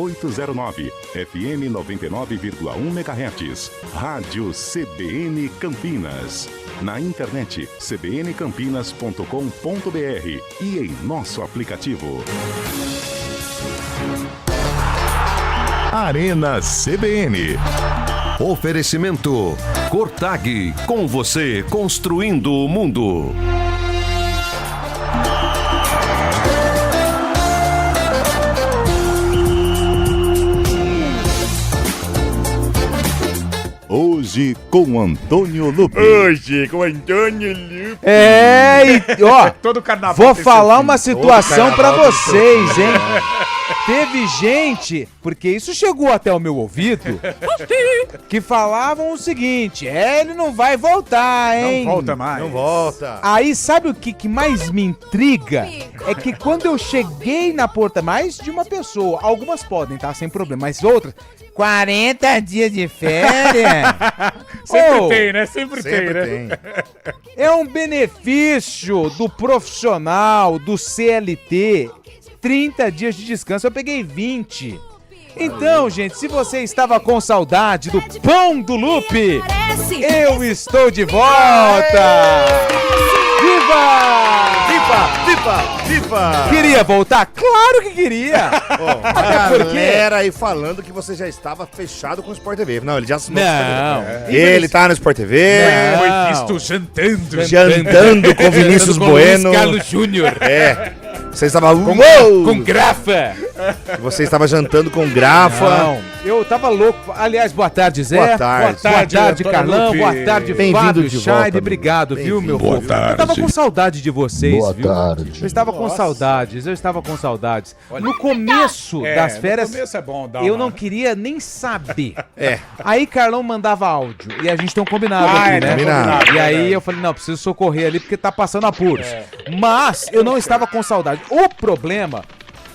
809, FM 99,1 MHz. Rádio CBN Campinas. Na internet, cbncampinas.com.br e em nosso aplicativo. Arena CBN. Oferecimento Cortag, com você construindo o mundo. Hoje com Antônio Lupe. Ó, Todo carnaval vou tem falar seu uma fim. situação pra vocês, hein? Teve gente, porque isso chegou até o meu ouvido, que falavam o seguinte: ele não vai voltar, hein? Não volta mais. Não volta. Aí sabe o que mais me intriga? É que quando eu cheguei na porta, mais de uma pessoa, algumas podem, tá? Sem problema, mas outras, 40 dias de férias? Sempre Oh, tem, né? Sempre tem, né? Tem. É um benefício do profissional, do CLT, 30 dias de descanso, eu peguei 20. Então, gente, se você estava com saudade do pão do Lupe, eu estou de volta! Viva! Viva! Queria voltar? Claro que queria! A galera aí falando que você já estava fechado com o Sport TV. Não, ele já assinou com o Sport Não. TV. Ele tá no Sport TV, Não. Foi visto jantando. jantando com Vinícius Bueno. Carlos Júnior. É. Você estava Com grafa. Você estava jantando com Grafa. Não, eu tava louco. Aliás, boa tarde, Zé. Boa tarde. Boa tarde, Antônio Carlão. Lupe. Boa tarde, Bem-vindo Fábio de Scheide. volta, Obrigado, viu, meu Boa povo? tarde. Eu tava com saudade de vocês, Boa viu? tarde. Eu estava com saudades, eu estava com saudades. No começo das férias, No começo é bom dar eu uma- não queria nem saber. É. Aí Carlão mandava áudio e a gente tem um combinado aqui, é, né? combinado. E aí eu falei, não, preciso socorrer ali porque tá passando apuros. Mas eu não estava com saudade. O problema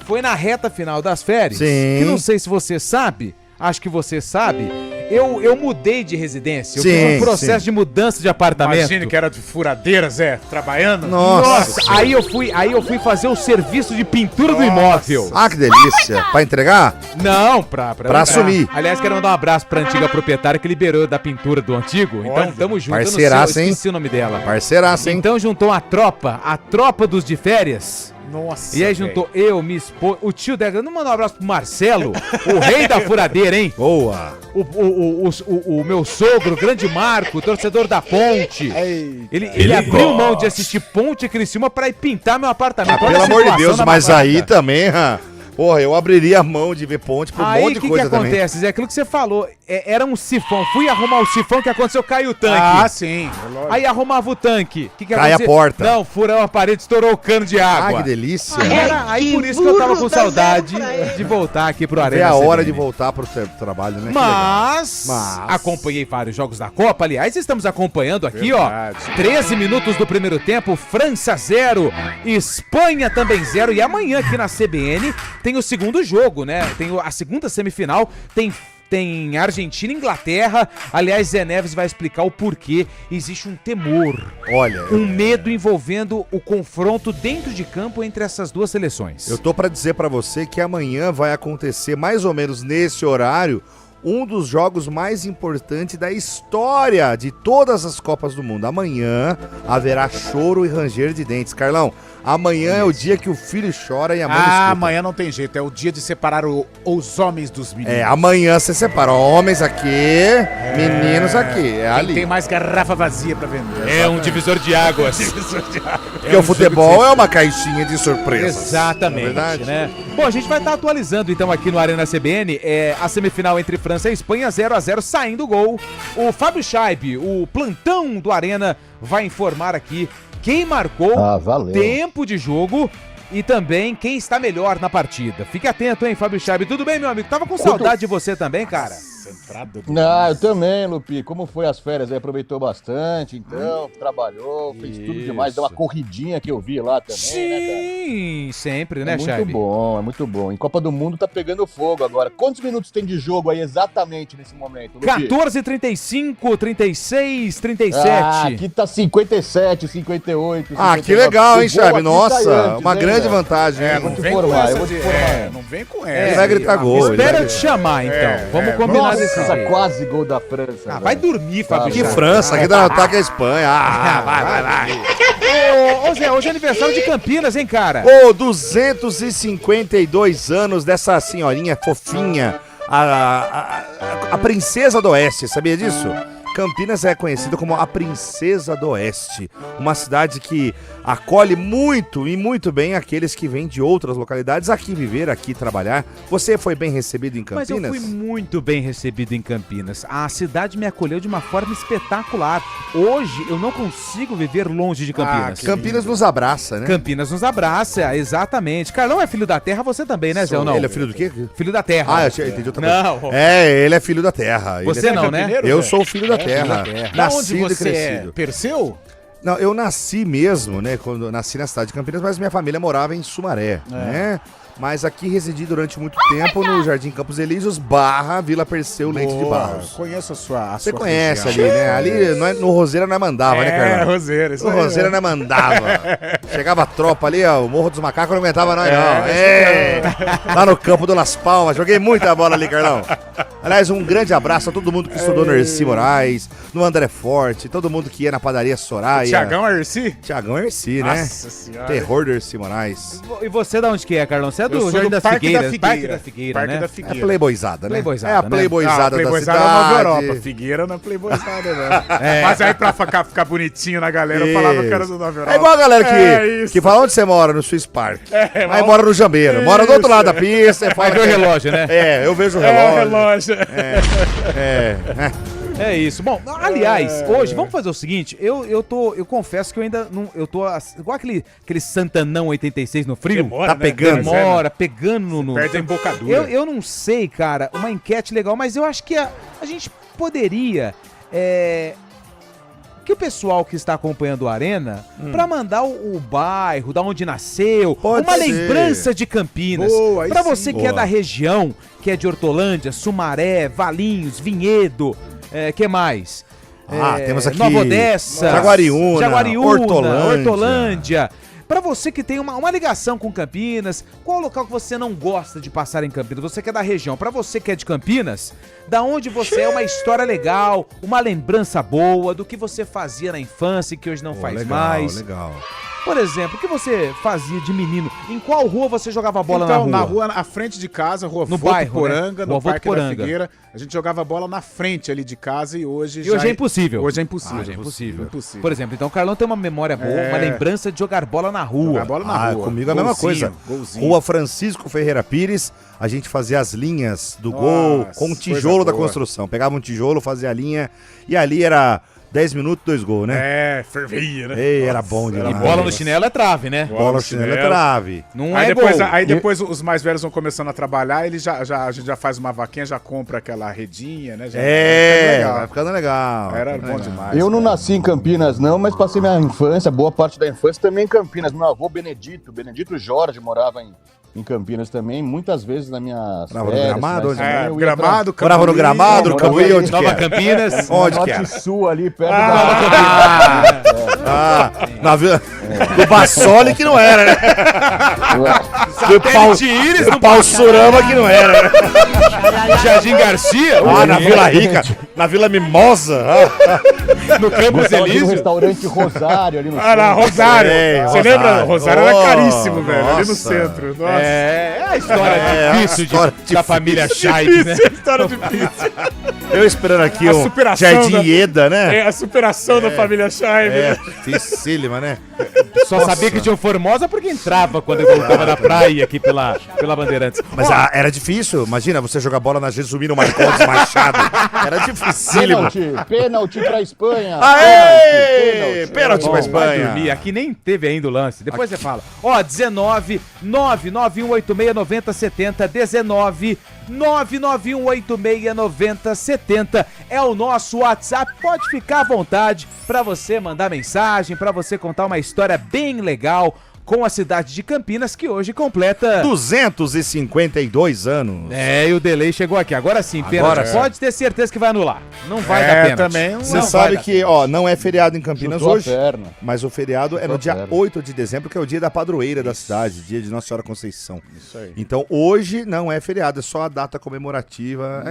foi na reta final das férias, Sim. que não sei se você sabe, acho que você sabe, eu mudei de residência. Eu Sim, fiz um processo sim. de mudança de apartamento. Imagine que era de furadeira, Zé, trabalhando. Nossa. Aí eu fui fazer o serviço de pintura do imóvel. Ah, que delícia. Pra entregar? Não, pra assumir. Aliás, quero mandar um abraço pra antiga proprietária que liberou da pintura do antigo. Então, Olha, tamo junto. parceiraça, eu hein? esqueci o nome dela. Parceiraça, hein? Então juntou a tropa dos de férias. Nossa. E aí juntou eu, minha esposa, o tio dela. Não mandou um abraço pro Marcelo, o rei da furadeira, hein? Boa. O meu sogro, o grande Marco, torcedor da Ponte. Ele abriu mão de assistir Ponte e Criciúma pra ir pintar meu apartamento. Olha Pelo a amor de situação Deus, da mas babaca. aí também, porra, eu abriria a mão de ver Ponte por um Aí monte o de que coisa também. acontece, Zé? Aquilo que você falou, era um sifão. Fui arrumar o sifão, que aconteceu? Caiu o tanque. Ah, sim. Lógico. Aí arrumava o tanque. Que Cai a aconteceu? porta. Não, furou a parede, estourou o cano de água. Ah, que delícia. Aí por isso que eu tava com saudade de voltar aqui pro É Arena a hora CBN. de voltar pro trabalho, né? Que Mas, Mas- acompanhei vários jogos da Copa. Aliás, estamos acompanhando aqui, Verdade. ó. 13 minutos do primeiro tempo, França 0, Espanha também 0. E amanhã aqui na CBN tem o segundo jogo, né? Tem a segunda semifinal, tem Argentina e Inglaterra. Aliás, Zé Neves vai explicar o porquê. Existe um temor, legal. Olha, um medo envolvendo o confronto dentro de campo entre essas duas seleções. eu tô pra dizer pra você que amanhã vai acontecer mais ou menos nesse horário um dos jogos mais importantes da história de todas as Copas do Mundo. Amanhã haverá choro e ranger de dentes. Carlão, amanhã é o dia que o filho chora e a mãe Ah, escuta. amanhã não tem jeito. É o dia de separar os homens dos meninos. É, amanhã você separa homens aqui, meninos aqui. É Quem ali. tem mais garrafa vazia pra vender. É um divisor de águas. Porque o futebol é uma caixinha de surpresas. Exatamente, Não é verdade? né? Bom, a gente vai estar atualizando então aqui no Arena CBN a semifinal entre França e Espanha, 0-0, saindo o gol. O Fábio Scheide, o plantão do Arena, vai informar aqui quem marcou Valeu. tempo de jogo e também quem está melhor na partida. Fique atento, hein, Fábio Scheide. Tudo bem, meu amigo? Tava com saudade de você também, cara. Concentrado. Eu também, Lupi. Como foi as férias aí? Aproveitou bastante, então, trabalhou, fez tudo demais. Deu uma corridinha que eu vi lá também, né, cara? Sim, sempre, né, É Charlie? muito bom. Em Copa do Mundo tá pegando fogo agora. Quantos minutos tem de jogo aí exatamente nesse momento, Lupi? 14, 35, 36, 37. Aqui tá 57, 58, 59. Ah, que legal, hein, O gol Charme? aqui Nossa, sai antes, uma hein, grande velho? vantagem. hein? vou te formar, eu vou te formar. Não vem com Ele essa. vai gritar gol. ele Espera vai eu te chamar, então. Vamos combinar Nossa, desse jeito. quase gol da França. Ah, velho. vai dormir, Fábio. Que Charles. França, aqui dá no ataque a Espanha. Vai. Ô, Zé, hoje é aniversário de Campinas, hein, cara? Ô, 252 anos dessa senhorinha fofinha, a princesa do Oeste, sabia disso? Campinas é conhecida como a Princesa do Oeste, uma cidade que acolhe muito e muito bem aqueles que vêm de outras localidades aqui viver, aqui trabalhar. Você foi bem recebido em Mas Campinas? eu fui muito bem recebido em Campinas. A cidade me acolheu de uma forma espetacular. Hoje eu não consigo viver longe de Campinas. Campinas nos abraça, né? Campinas nos abraça, exatamente. Carlão é filho da terra, você também, né, Zé? Ou não? Ele é filho do quê? Filho da terra. Ah, eu entendi outra coisa. Não. Ele é filho da terra. Ele Você é... não, né? campineiro, Eu velho? sou o filho da terra. Da onde Nascido e você crescido. é? Perseu? Não, eu nasci mesmo, né? Quando eu nasci na cidade de Campinas, mas minha família morava em Sumaré, né? Mas aqui residi durante muito tempo no Jardim Campos Elíseos, Vila Perseu, Leite de Barros. Conheço a sua Você conhece ali, né? Ali no Roseira nós mandava, né, Carlão? Roseira. No Roseira nós mandava. Chegava a tropa ali, ó, o Morro dos Macacos não aguentava nós, não. Lá no campo do Las Palmas, joguei muita bola ali, Carlão. Aliás, um grande abraço a todo mundo que estudou no Erci Moraes, no André Forte, todo mundo que ia na padaria Soraya. Tiagão Arci? Tiagão Erci, né? Nossa senhora. Terror do Erci Moraes. E você de onde que é, Carlão? Você é Eu do sou Jardim do das Parque Figueiras. da Figueira. Parque da Figueira, Parque né? da É Figueira. playboyzada, né? Playboyzada, É a né? playboyzada da Playboyzada é Nova cidade. Europa. Figueira não é Playboyzada, não. Mas aí pra ficar bonitinho na galera, eu falava que era do Nova Europa. É igual a galera É isso. que fala onde você mora, no Swiss Park. Aí mas- mora no Jambeiro. Mora do outro Isso. lado da pista. Vai ver o relógio, né? Eu vejo o É o relógio. relógio. É isso. Bom, aliás, hoje, vamos fazer o seguinte, eu confesso que eu ainda não, eu tô igual aquele Santanão 86 no frio. Demora, Tá né? pegando. Demora, pegando no... Perde a embocadura. Eu não sei, cara, uma enquete legal, mas eu acho que a gente poderia... que o pessoal que está acompanhando o Arena, pra mandar o bairro, da onde nasceu, Pode uma ser. lembrança de Campinas. Boa, aí Pra sim. você que é Boa. da região, que é de Hortolândia, Sumaré, Valinhos, Vinhedo, que mais? Temos aqui Nova Odessa, Jaguariúna, Hortolândia. Pra você que tem uma ligação com Campinas, qual local que você não gosta de passar em Campinas? Você que é da região. Pra você que é de Campinas, da onde você é, uma história legal, uma lembrança boa do que você fazia na infância e que hoje não faz mais. Legal. Por exemplo, o que você fazia de menino? Em qual rua você jogava bola Então, na rua? à frente de casa, Rua No Votuporanga, bairro, né? no Rua Parque Votuporanga. da Figueira. A gente jogava bola na frente ali de casa e hoje E hoje é impossível. Hoje é impossível. Hoje é impossível. Impossível. Por exemplo, então o Carlão tem uma memória boa, uma lembrança de jogar bola na rua. Jogar bola na rua. Comigo é a mesma Golzinho, coisa. golzinho. Rua Francisco Ferreira Pires, a gente fazia as linhas do Nossa, gol com o tijolo coisa da boa. construção. Pegava um tijolo, fazia a linha e ali era 10 minutos, 2 gols, né? Fervia, né? Ei, era bom E demais. bola no chinelo é trave, né? Bola no chinelo é trave. Não Aí é depois, gol. aí depois os mais velhos vão começando a trabalhar, a gente já faz uma vaquinha, já compra aquela redinha, né? Já Vai ficando legal. Era Ficando bom legal. demais. Eu não cara. nasci em Campinas, não, mas passei minha infância, boa parte da infância também em Campinas. Meu avô Benedito Jorge morava em Campinas também, muitas vezes na minha Morava no Gramado? Onde? Gramado, Morava no Gramado, no Cambuí, Cambuí, onde que Nova era? Campinas. Onde que Norte era? Sul ali, perto da Na vila do Bassoli que não era, né? Do Pau Surama que não era, né? Jardim Garcia. Na Vila Rica, na Vila Mimosa. No Campos Gostava de ir no Elíseo. restaurante Rosário ali no Ah, na centro. Rosário. É, Você Rosário. lembra? Rosário era Oh, caríssimo, velho. Ali no nossa. centro. Nossa. É a história É, difícil a história da difícil. família Scheib, né? História difícil. Eu esperando aqui A um superação Jardim da- Ieda, né? É a superação da família Scheib. É, né? dificílima, né? Só sabia que tinha o Formosa porque entrava quando ele voltava da praia aqui pela Bandeirantes. Mas era difícil, imagina você jogar bola na Jesuíno Marcondes Machado. Era dificílimo. Pênalti pra Espanha. Aê! Pênalti pra Vai dormir, Espanha. aqui nem teve ainda o lance. Depois você fala. Ó, 19 991869070, 19 991869070 é o nosso WhatsApp. Pode ficar à vontade para você mandar mensagem, para você contar uma história bem legal com a cidade de Campinas, que hoje completa 252 anos. É, e o delay chegou aqui. Agora sim, pênalti. Pode ter certeza que vai anular. Não vai dar pênalti. Também. Você sabe que, ó, não é feriado em Campinas Chutou a hoje, perna. mas o feriado é no dia perna. 8 de dezembro, que é o dia da padroeira da cidade, dia de Nossa Senhora Conceição. Isso aí. Então, hoje não é feriado, é só a data comemorativa.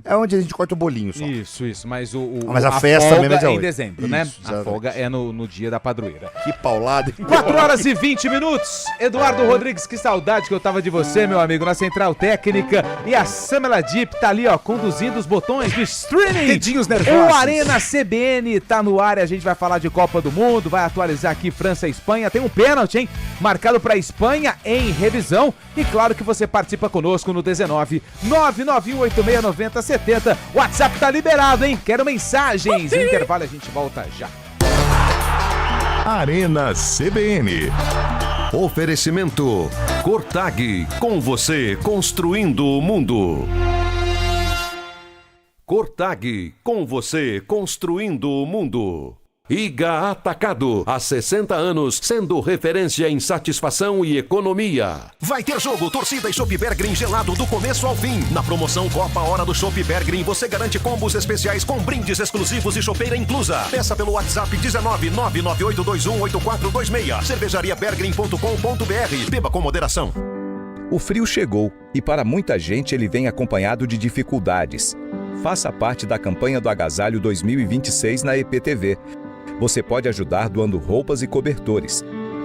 É onde a gente corta o bolinho só. Isso. Mas Mas a festa folga mesmo é dia é em 8. dezembro, né? Isso, A exatamente. folga é no dia da padroeira. Que paulada. 4 horas e 20 minutos. Eduardo Rodrigues, que saudade que eu tava de você, meu amigo, na Central Técnica. E a Samela Deep tá ali, ó, conduzindo os botões do streaming. Dedinhos nervosos. O Arena CBN tá no ar e a gente vai falar de Copa do Mundo, vai atualizar aqui França e Espanha. Tem um pênalti, hein? Marcado pra Espanha em revisão. E claro que você participa conosco no 19 991869070. O WhatsApp tá liberado, hein? Quero mensagens. No intervalo a gente volta já. Arena CBN. Oferecimento Cortag, com você construindo o mundo. Cortag, com você construindo o mundo. Iga Atacado, há 60 anos, sendo referência em satisfação e economia. Vai ter jogo, torcida e Chopp Bergrin gelado do começo ao fim. Na promoção Copa Hora do Chopp Bergrin, você garante combos especiais com brindes exclusivos e chopeira inclusa. Peça pelo WhatsApp 19998218426. cervejariabergrin.com.br. Beba com moderação. O frio chegou e para muita gente ele vem acompanhado de dificuldades. Faça parte da campanha do Agasalho 2026 na EPTV. Você pode ajudar doando roupas e cobertores.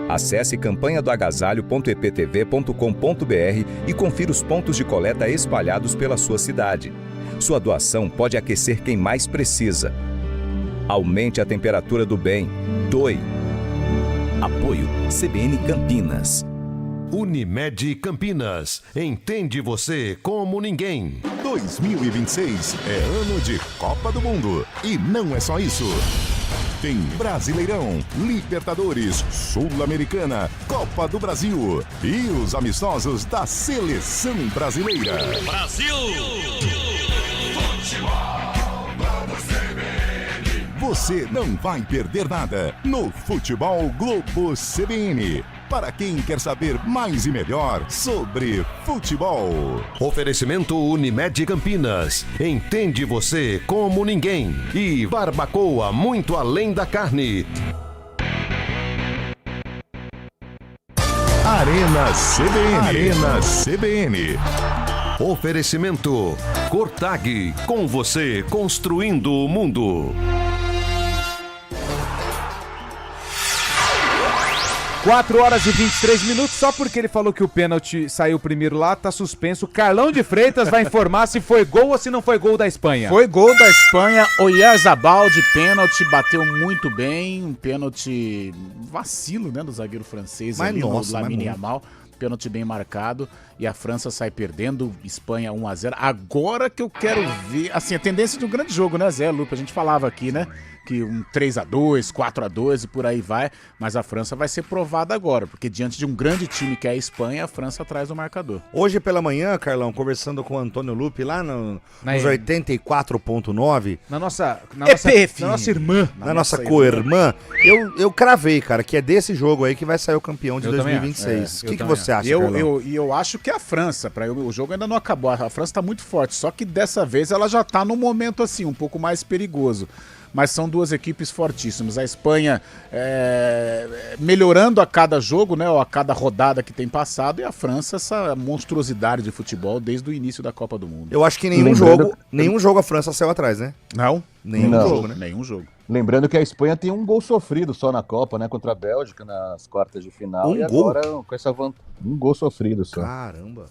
Acesse campanhadoagasalho.eptv.com.br e confira os pontos de coleta espalhados pela sua cidade. Sua doação pode aquecer quem mais precisa. Aumente a temperatura do bem. Doe. Apoio CBN Campinas. Unimed Campinas, entende você como ninguém. 2026 é ano de Copa do Mundo. E não é só isso. Tem Brasileirão, Libertadores, Sul-Americana, Copa do Brasil e os amistosos da Seleção Brasileira. Brasil! Você não vai perder nada no Futebol Globo CBN. Para quem quer saber mais e melhor sobre futebol. Oferecimento Unimed Campinas, entende você como ninguém. E Barbacoa, muito além da carne. Arena CBN. Arena CBN. Oferecimento Cortag, com você construindo o mundo. 4 horas e 23 minutos, só porque ele falou que o pênalti saiu primeiro lá, tá suspenso. Carlão de Freitas vai informar se foi gol ou se não foi gol da Espanha. Foi gol da Espanha, Oyarzabal de pênalti, bateu muito bem, um pênalti vacilo, né, do zagueiro francês, Mas ali nossa, no Lamine mas Yamal, pênalti bem marcado, e a França sai perdendo, Espanha 1-0. Agora que eu quero ver, assim, a tendência de um grande jogo, né, Zé, Lupe, a gente falava aqui, né, que um 3-2, 4-2 e por aí vai, mas a França vai ser provada agora, porque diante de um grande time que é a Espanha, a França traz o marcador. Hoje pela manhã, Carlão, conversando com o Antônio Lupe lá nos 84.9, Na nossa irmã. na nossa co-irmã, eu cravei, cara, que é desse jogo aí que vai sair o campeão de Eu também 2026. acho. O que também você acha, E Carlão? eu acho que a França, o jogo ainda não acabou, a França tá muito forte, só que dessa vez ela já tá num momento assim, um pouco mais perigoso. Mas são duas equipes fortíssimas. A Espanha melhorando a cada jogo, né, ou a cada rodada que tem passado, e a França essa monstruosidade de futebol desde o início da Copa do Mundo. Eu acho que nenhum jogo a França saiu atrás, né? Não? Nenhum Não. jogo, né? Nenhum jogo. Lembrando que a Espanha tem um gol sofrido só na Copa, né? Contra a Bélgica nas quartas de final. Um e gol? agora com essa um gol sofrido só. Caramba.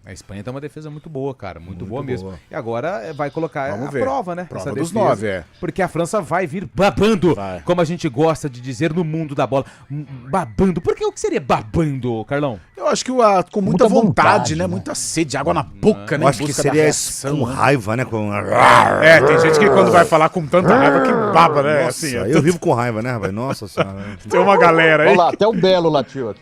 A Espanha tem uma defesa muito boa, cara. Muito boa boa. mesmo. E agora vai colocar Vamos a ver. prova, né? Prova essa dos defesa. 9, é. Porque a França vai vir babando, Vai. como a gente gosta de dizer no mundo da bola. Babando. Por que o que seria babando, Carlão? Eu acho que com muita Muita vontade, vontade, né? né? Muita sede, água na boca, né? Eu em acho que busca da seria reação, com né? raiva, né? Com... Tem gente que quando vai falar com tanta raiva que baba, né? Nossa, Assim, eu vivo com raiva, né, rapaz? Nossa senhora. tem uma galera aí. Olha lá, até o Belo latiu aqui.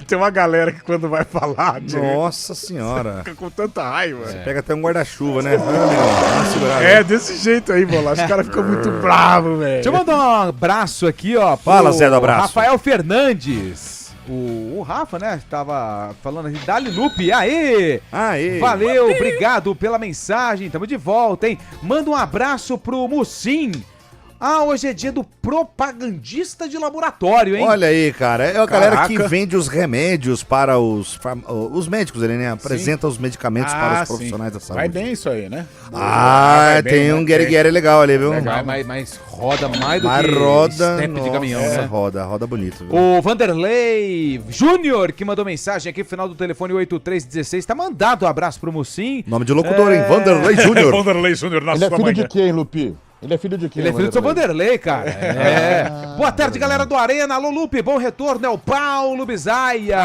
Tem uma galera que quando vai falar, Nossa senhora. fica com tanta raiva. Pega até um guarda-chuva, né? Dá uma segurada aí. Desse jeito aí, Bolacha. Os caras ficam muito bravos, velho. Deixa eu mandar um abraço aqui, ó. pro Fala, Zé do abraço. Rafael Fernandes. O Rafa, né, tava falando assim, Dali Lupe, aê! Aê. Valeu, obrigado pela mensagem, tamo de volta, hein? Manda um abraço pro Mucim. Hoje é dia do propagandista de laboratório, hein? Olha aí, cara. É a galera que Caraca. vende os remédios para os médicos, ele, né? Apresenta os medicamentos para os profissionais da saúde. Vai bem isso aí, né? Vai bem, tem né? um guerre legal ali, viu? Mas roda mais do Mas que roda, step de nossa, caminhão, né? roda bonito. Viu? O Vanderlei Júnior, que mandou mensagem aqui, final do telefone 8316, tá mandado um abraço pro Mucim. Nome de locutor, hein? Vanderlei Júnior. Vanderlei Júnior na Ele é sua filho manhã. de quem, Lupi? Ele é filho de quem? Ele é filho do seu Vanderlei, cara. Boa tarde, galera do Arena. Alô, Lupe, bom retorno. É o Paulo Bizaia,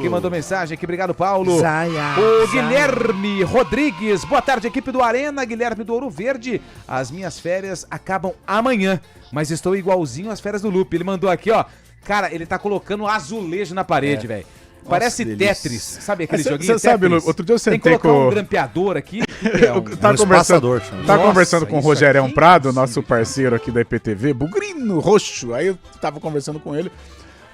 que mandou mensagem aqui. Obrigado, Paulo. Bizaia, O Guilherme Rodrigues. Boa tarde, equipe do Arena. Guilherme do Ouro Verde. As minhas férias acabam amanhã, mas estou igualzinho às férias do Lupe. Ele mandou aqui, ó. Cara, ele tá colocando azulejo na parede, velho. Parece que delícia. Tetris. Sabe aquele Cê joguinho sabe, Tetris? Lu, outro dia eu Tem que sentei colocar com- um grampeador aqui. Que é um... Tá espaçador, conversando, chama. tá Nossa, conversando com o isso Rogerão aqui, Prado, nosso parceiro aqui da IPTV, bugrino roxo. Aí eu tava conversando com ele.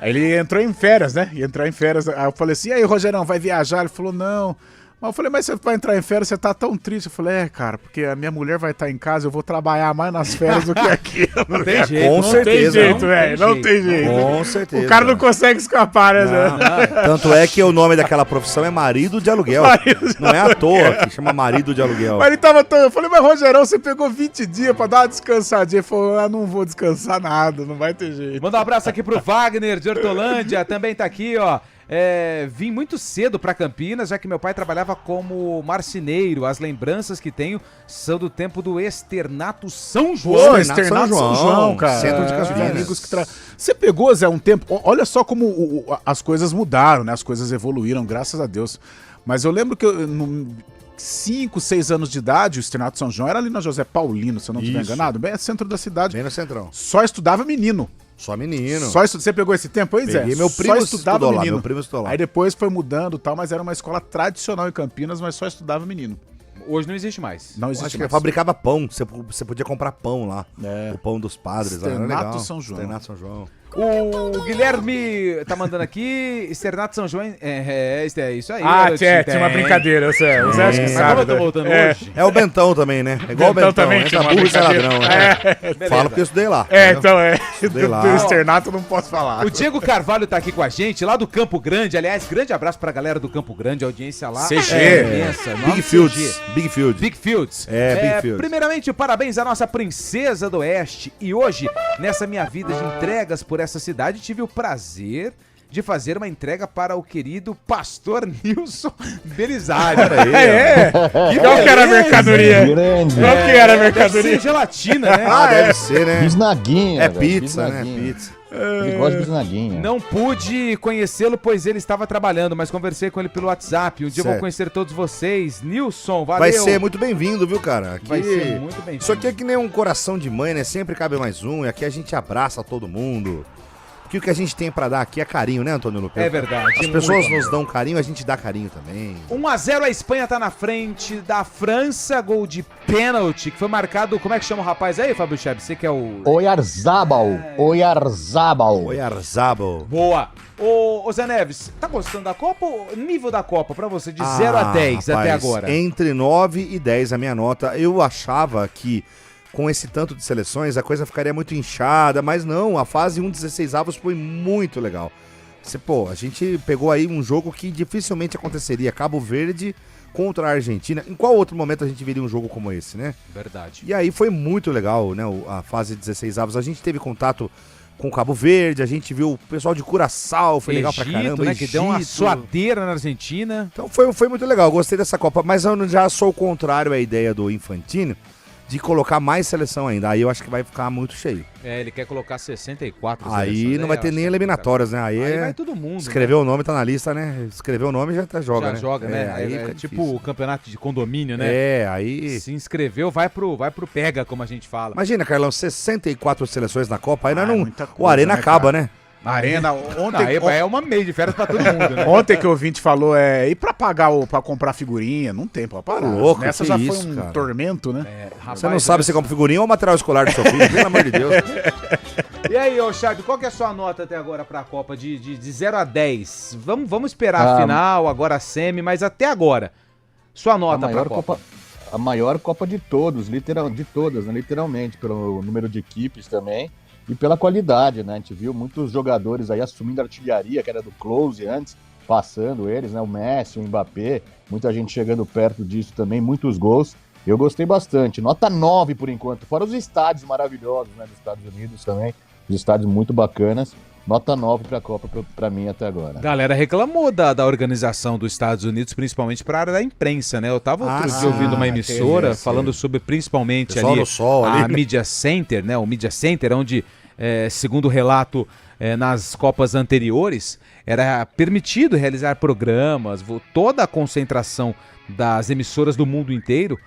Aí ele entrou em férias, né? Ia entrar em férias. Aí eu falei assim: e aí, Rogerão, vai viajar? Ele falou: não. Mas eu falei: mas você vai entrar em férias, você tá tão triste. Eu falei: cara, porque a minha mulher vai estar em casa, eu vou trabalhar mais nas férias do que aqui. Não tem jeito. Com não certeza, Tem jeito, velho. Não tem jeito. Com certeza. O cara não consegue escapar, né? Zé? Tanto é que o nome daquela profissão é marido de aluguel. Marido de Não é à toa que chama marido de aluguel. Mas ele tava tão... Eu falei: mas Rogerão, você pegou 20 dias pra dar uma descansadinha. Ele falou: não vou descansar nada, não vai ter jeito. Manda um abraço aqui pro Wagner de Hortolândia, também tá aqui, ó. Vim muito cedo pra Campinas, já que meu pai trabalhava como marceneiro. As lembranças que tenho são do tempo do Externato São João. Pô, Externato São João, cara. Centro de Tive Campinas. amigos que Você pegou, Zé, um tempo... Olha só como as coisas mudaram, né? As coisas evoluíram, graças a Deus. Mas eu lembro que 5, 6 anos de idade, o Externato São João era ali na José Paulino, se eu não estiver Isso. enganado. Bem, é centro da cidade. Bem no centrão. Só estudava menino. Só menino. Você pegou esse tempo aí, Zé? Peguei, meu primo Só estudava estudou lá, menino. meu primo estudou lá. Aí depois foi mudando e tal, mas era uma escola tradicional em Campinas, mas só estudava menino. Hoje não existe mais. Não Acho existe que mais. fabricava pão. Você podia comprar pão lá. É. O pão dos padres. Lá, era Externato legal. São João. Externato São João. O Guilherme tá mandando aqui, Externato São João, é isso aí. Ah, garotinho, tinha uma tem. brincadeira, você acha que Mas como sabe. eu tô né? voltando É. hoje? É o Bentão também, né? É igual o Bentão Bentão. também Entra tinha uma burro e sai brincadeira. ladrão. Né? Beleza. Fala porque eu estudei lá. Então Estudei lá. do externato eu não posso falar. O Diego Carvalho tá aqui com a gente, lá do Campo Grande. Aliás, grande abraço pra galera do Campo Grande, a audiência lá. CG. Imensa. Big Nossa, Fields. CG. Big Fields. Big Fields. Big Fields. Primeiramente, parabéns à nossa princesa do Oeste. E hoje, nessa minha vida de entregas por essa cidade, tive o prazer de fazer uma entrega para o querido pastor Nilson Belisário. Qual que era a mercadoria? Grande. Qual que era a Deve mercadoria? ser gelatina, né? Deve ser, né? Bisnaguinha. É velho, pizza, né? bisnaguinha. Pizza. Ele gosta de bisnaguinha. Não pude conhecê-lo, pois ele estava trabalhando, mas conversei com ele pelo WhatsApp. Um dia eu vou Certo. conhecer todos vocês. Nilson, valeu. Vai ser muito bem-vindo, viu, cara? Aqui... Vai ser muito bem-vindo. Isso aqui é que nem um coração de mãe, né? Sempre cabe mais um. E aqui a gente abraça todo mundo. Porque o que a gente tem pra dar aqui é carinho, né, Antônio Lupe? É verdade. As pessoas Muito. nos dão carinho, a gente dá carinho também. 1-0, a Espanha tá na frente da França, gol de pênalti, que foi marcado, como é que chama o rapaz aí, Fábio Cheb? Você que é o... Oyarzabal. Oyarzabal. Oi, Arzabo. Boa. Ô Zé Neves, tá gostando da Copa? O nível da Copa pra você, de 0 a 10 até agora? Entre 9 e 10 a minha nota. Eu achava que com esse tanto de seleções a coisa ficaria muito inchada, mas não, a fase 1/16avos foi muito legal. A gente pegou aí um jogo que dificilmente aconteceria. Cabo Verde contra a Argentina. Em qual outro momento a gente veria um jogo como esse, né? Verdade. E aí foi muito legal, né? A fase 16 avos. A gente teve contato com Cabo Verde, a gente viu o pessoal de Curaçao, foi legal pra caramba. Né, que deu uma suadeira na Argentina. Então foi muito legal, gostei dessa Copa. Mas eu já sou o contrário à ideia do Infantino de colocar mais seleção ainda. Aí eu acho que vai ficar muito cheio. Ele quer colocar 64 Aí seleções, não vai ter nem eliminatórias, né? Aí vai todo mundo. Escreveu o nome, tá na lista, né? Escreveu o nome e já joga, já né? joga, né? Aí É tipo o campeonato de condomínio, né? Aí... Se inscreveu, vai pro pega, como a gente fala. Imagina, Carlão, 64 seleções na Copa, aí nós não... muita coisa, o Arena né, acaba, cara? né? A Arena, ontem... É uma meia de férias pra todo mundo, né? Ontem que o ouvinte falou, e pra pagar, pra comprar figurinha? Não tem pra parar. Louco, Nessa que já isso, foi um cara. tormento, né? Rapaz, Você não sabe se compra figurinha ou material escolar do seu filho, pelo amor de Deus. E aí, ô Charles, qual que é a sua nota até agora pra Copa de 0 a 10? Vamos esperar a final, agora a semi, mas até agora, sua nota pra Copa. A maior Copa de todos, de todas, né? Literalmente, pelo número de equipes também e pela qualidade, né? A gente viu muitos jogadores aí assumindo a artilharia, que era do Close antes, passando eles, né? O Messi, o Mbappé, muita gente chegando perto disso também, muitos gols. Eu gostei bastante. Nota 9 por enquanto, fora os estádios maravilhosos, né? Dos Estados Unidos também, os estádios muito bacanas. Nota 9 pra Copa pra mim até agora. Galera reclamou da organização dos Estados Unidos, principalmente pra área da imprensa, né? Eu tava outro dia ouvindo uma emissora falando sobre principalmente pessoal ali, no sol, ali a Media Center, né? O Media Center, onde, segundo o relato nas Copas anteriores, era permitido realizar programas, toda a concentração das emissoras do mundo inteiro,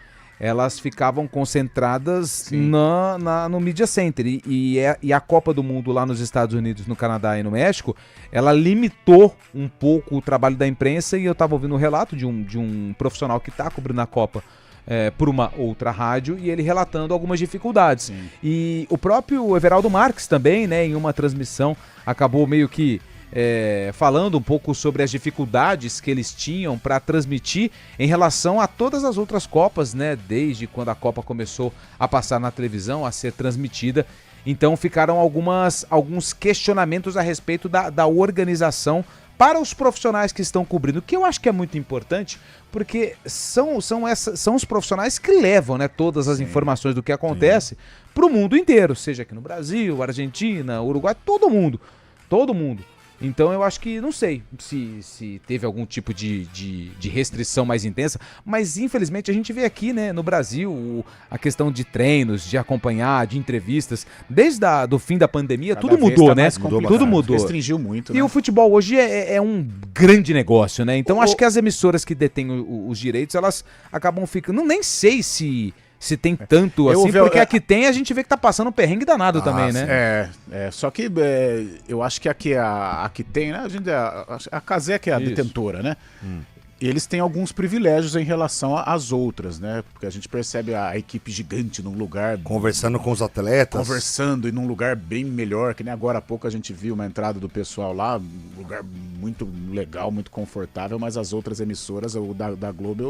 elas ficavam concentradas no Media Center. E a Copa do Mundo lá nos Estados Unidos, no Canadá e no México, ela limitou um pouco o trabalho da imprensa, e eu estava ouvindo um relato de um profissional que está cobrindo a Copa por uma outra rádio, e ele relatando algumas dificuldades. Sim. E o próprio Everaldo Marques também, né, em uma transmissão, acabou meio que falando um pouco sobre as dificuldades que eles tinham para transmitir em relação a todas as outras Copas, né? Desde quando a Copa começou a passar na televisão, a ser transmitida. Então ficaram alguns questionamentos a respeito da organização para os profissionais que estão cobrindo, que eu acho que é muito importante, porque são os profissionais que levam, né, todas as informações do que acontece para o mundo inteiro, seja aqui no Brasil, Argentina, Uruguai, todo mundo. Então eu acho que, não sei se teve algum tipo de restrição mais intensa, mas infelizmente a gente vê aqui, né, no Brasil, a questão de treinos, de acompanhar, de entrevistas, desde o fim da pandemia, tudo mudou, né? Tudo mudou. Restringiu muito, né? E o futebol hoje é um grande negócio, né? Então acho que as emissoras que detêm os direitos, elas acabam ficando... Nem sei se tem tanto assim, porque a que tem a gente vê que tá passando um perrengue danado também, né? Só que eu acho que a que tem, né, a Cazé que é a detentora, né? Eles têm alguns privilégios em relação às outras, né? Porque a gente percebe a equipe gigante num lugar... Conversando com os atletas. Conversando e num lugar bem melhor, que nem agora há pouco a gente viu uma entrada do pessoal lá, um lugar muito legal, muito confortável, mas as outras emissoras, o da Globo,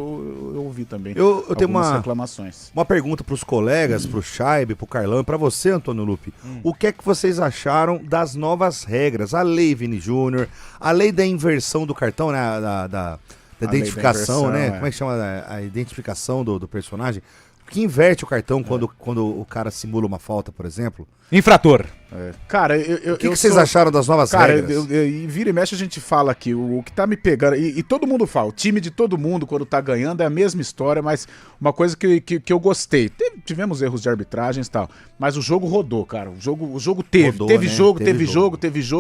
eu ouvi também eu tenho reclamações. Uma pergunta pros colegas, pro Scheibe, pro Carlão e pra você, Antônio Lupi. O que é que vocês acharam das novas regras? A lei Vini Júnior, a lei da inversão do cartão, né? Da identificação, né? Como é que chama a identificação do personagem? Que inverte o cartão quando o cara simula uma falta, por exemplo. Infrator. Cara, o que vocês acharam das novas regras? Cara, vira e mexe a gente fala aqui, o que tá me pegando, e todo mundo fala, o time de todo mundo quando tá ganhando é a mesma história, mas uma coisa que eu gostei, tivemos erros de arbitragens e tal, mas o jogo rodou, cara, o jogo teve jogo,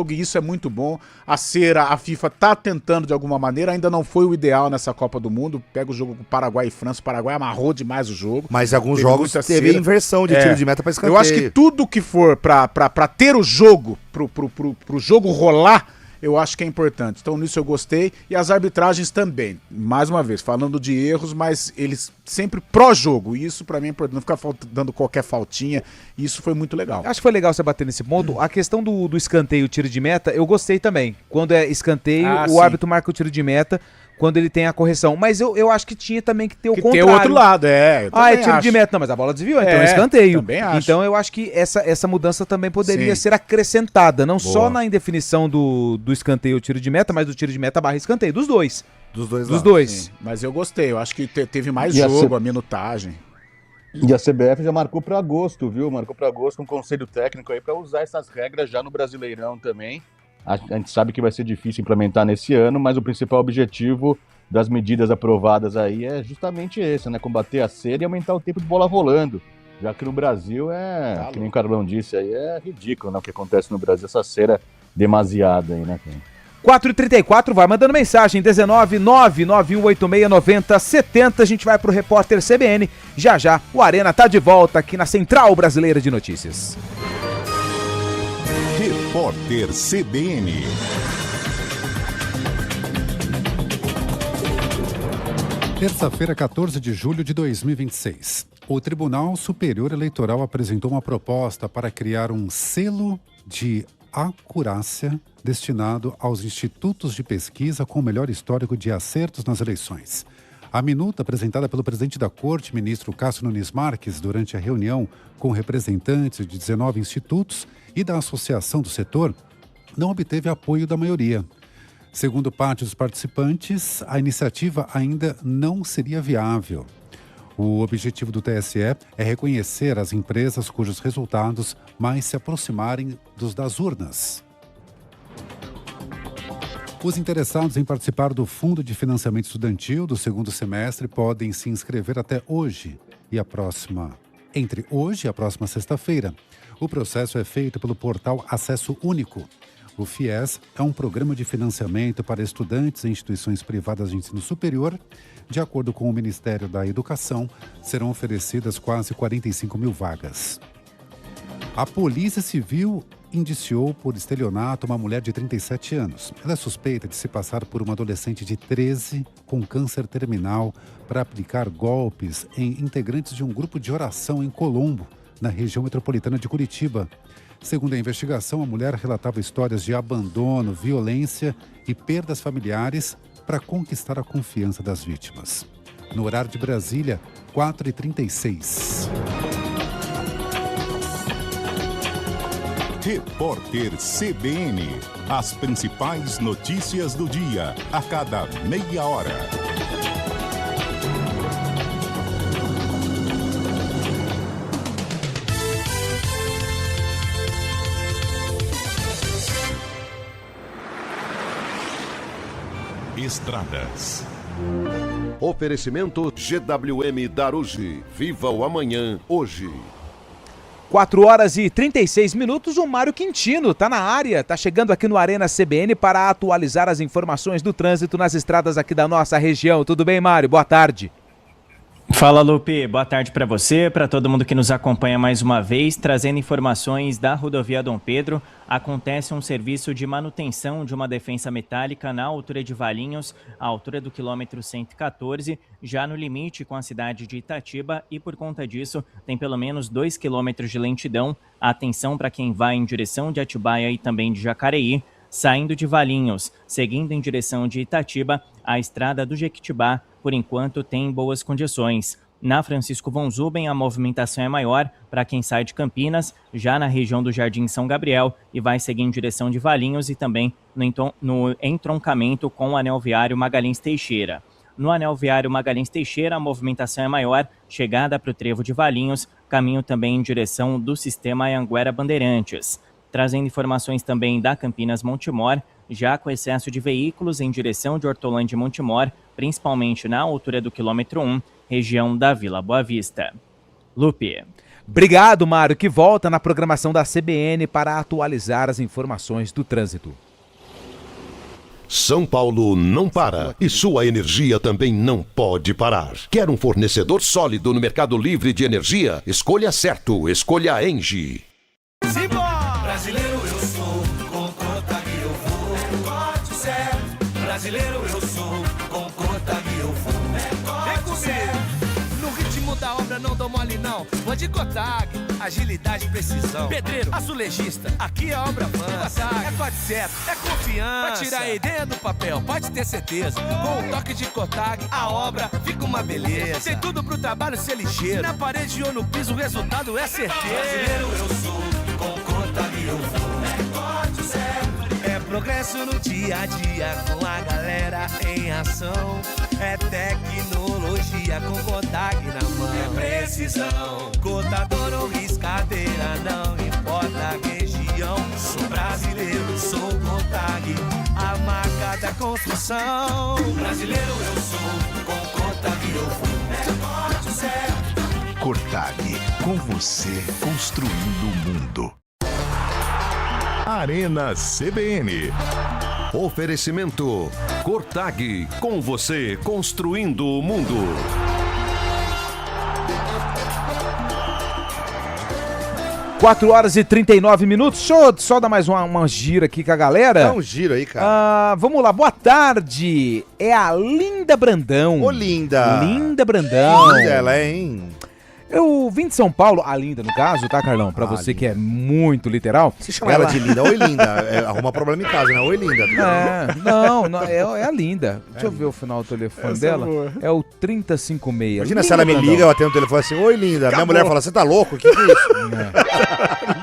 e isso é muito bom. A FIFA tá tentando de alguma maneira, ainda não foi o ideal nessa Copa do Mundo, pega o jogo com Paraguai e França, o Paraguai amarrou demais o jogo. Mas em alguns jogos teve inversão de tiro de meta pra escanteio. Eu acho que tudo que for pra ter o jogo, pro jogo rolar, eu acho que é importante. Então nisso eu gostei. E as arbitragens também. Mais uma vez, falando de erros, mas eles sempre pró-jogo. E isso pra mim é importante. Não ficar dando qualquer faltinha. E isso foi muito legal. Acho que foi legal você bater nesse ponto. A questão do escanteio, tiro de meta, eu gostei também. Quando é escanteio, o árbitro marca o tiro de meta. Quando ele tem a correção. Mas eu acho que tinha também que ter o contrário. Tem o outro lado, é tiro de meta. Não, mas a bola desviou, então é escanteio. Também acho. Então eu acho que essa mudança também poderia ser acrescentada. Não só na indefinição do escanteio ou tiro de meta, mas do tiro de meta barra escanteio. Dos dois. Dos dois Dos lados. dois. Sim, mas eu gostei, eu acho que teve mais E a jogo, a minutagem. E a CBF já marcou para agosto, viu? Marcou para agosto um conselho técnico aí para usar essas regras já no Brasileirão também. A gente sabe que vai ser difícil implementar nesse ano, mas o principal objetivo das medidas aprovadas aí é justamente esse, né? Combater a sede e aumentar o tempo de bola rolando. Já que no Brasil que nem o Carlão disse aí, é ridículo, né? O que acontece no Brasil, essa cera demasiada aí, né? 4h34, vai mandando mensagem, 19991869070, a gente vai pro repórter CBN, já o Arena tá de volta aqui na Central Brasileira de Notícias. Repórter CBN. Terça-feira, 14 de julho de 2026. O Tribunal Superior Eleitoral apresentou uma proposta para criar um selo de acurácia destinado aos institutos de pesquisa com o melhor histórico de acertos nas eleições. A minuta apresentada pelo presidente da Corte, ministro Cássio Nunes Marques, durante a reunião com representantes de 19 institutos e da Associação do Setor, não obteve apoio da maioria. Segundo parte dos participantes, a iniciativa ainda não seria viável. O objetivo do TSE é reconhecer as empresas cujos resultados mais se aproximarem dos das urnas. Os interessados em participar do Fundo de Financiamento Estudantil do segundo semestre podem se inscrever até hoje entre hoje e a próxima sexta-feira. O processo é feito pelo portal Acesso Único. O FIES é um programa de financiamento para estudantes em instituições privadas de ensino superior. De acordo com o Ministério da Educação, serão oferecidas quase 45 mil vagas. A Polícia Civil indiciou por estelionato uma mulher de 37 anos. Ela é suspeita de se passar por uma adolescente de 13 com câncer terminal para aplicar golpes em integrantes de um grupo de oração em Colombo, na região metropolitana de Curitiba. Segundo a investigação, a mulher relatava histórias de abandono, violência e perdas familiares para conquistar a confiança das vítimas. No horário de Brasília, 4h36. Repórter CBN. As principais notícias do dia, a cada meia hora. Estradas. Oferecimento GWM Darugi. Viva o amanhã, hoje. 4h36, o Mário Quintino tá na área, tá chegando aqui no Arena CBN para atualizar as informações do trânsito nas estradas aqui da nossa região. Tudo bem, Mário? Boa tarde. Fala, Lupe. Boa tarde para você, para todo mundo que nos acompanha mais uma vez, trazendo informações da rodovia Dom Pedro. Acontece um serviço de manutenção de uma defensa metálica na altura de Valinhos, à altura do quilômetro 114, já no limite com a cidade de Itatiba, e por conta disso tem pelo menos 2 quilômetros de lentidão. Atenção para quem vai em direção de Atibaia e também de Jacareí. Saindo de Valinhos, seguindo em direção de Itatiba, a estrada do Jequitibá, por enquanto, tem boas condições. Na Francisco von Zuben, a movimentação é maior para quem sai de Campinas, já na região do Jardim São Gabriel, e vai seguir em direção de Valinhos e também no entroncamento com o anel viário Magalhães Teixeira. No anel viário Magalhães Teixeira, a movimentação é maior, chegada para o trevo de Valinhos, caminho também em direção do sistema Anhanguera Bandeirantes. Trazendo informações também da Campinas Montemor, já com excesso de veículos em direção de Hortolândia e Montemor, principalmente na altura do quilômetro 1, região da Vila Boa Vista. Lupe. Obrigado, Mário, que volta na programação da CBN para atualizar as informações do trânsito. São Paulo não para e sua energia também não pode parar. Quer um fornecedor sólido no mercado livre de energia? Escolha certo, escolha a Engie. Brasileiro eu sou, com conta que eu vou. Corte certo. Brasileiro eu sou, com conta que eu vou. Corte certo. No ritmo da obra não dou mole não. Vou de Cotag, agilidade e precisão. Pedreiro, azulejista, aqui é obra mansa. É corte certo, é confiança. Pra tirar a ideia do papel, pode ter certeza. Com o toque de Cotag, a obra fica uma beleza. Tem tudo pro trabalho ser ligeiro. Na parede ou no piso, o resultado é certeiro. Brasileiro eu sou, com conta que eu vou. É corte certo. É Progresso no dia a dia com a galera em ação. É tecnologia com Cotag na mão. É precisão, cotador ou riscadeira, não importa a região. Sou brasileiro, sou Cotag, a marca da construção. Brasileiro eu sou, com Cotag eu vou. Negócio certo. Cotag, com você construindo o mundo. Arena CBN. Oferecimento Cotag, com você construindo o mundo. Quatro horas e 39 minutos. Deixa eu só dar mais uma gira aqui com a galera. Dá um giro aí, cara. Vamos lá, boa tarde. É a Linda Brandão. Ô, Linda. Linda Brandão. Linda ela é, hein? Eu vim de São Paulo, a Linda no caso, tá, Carlão? Pra você Linda. que é muito literal. Você chama ela de Linda. Oi, Linda. Arruma problema em casa, né? Oi, Linda. Não, é a Linda. Deixa eu ver o final do telefone dela. É o 3056. Imagina se ela me liga, eu atendo o telefone assim, oi, Linda. Minha mulher fala, você tá louco? O que é isso?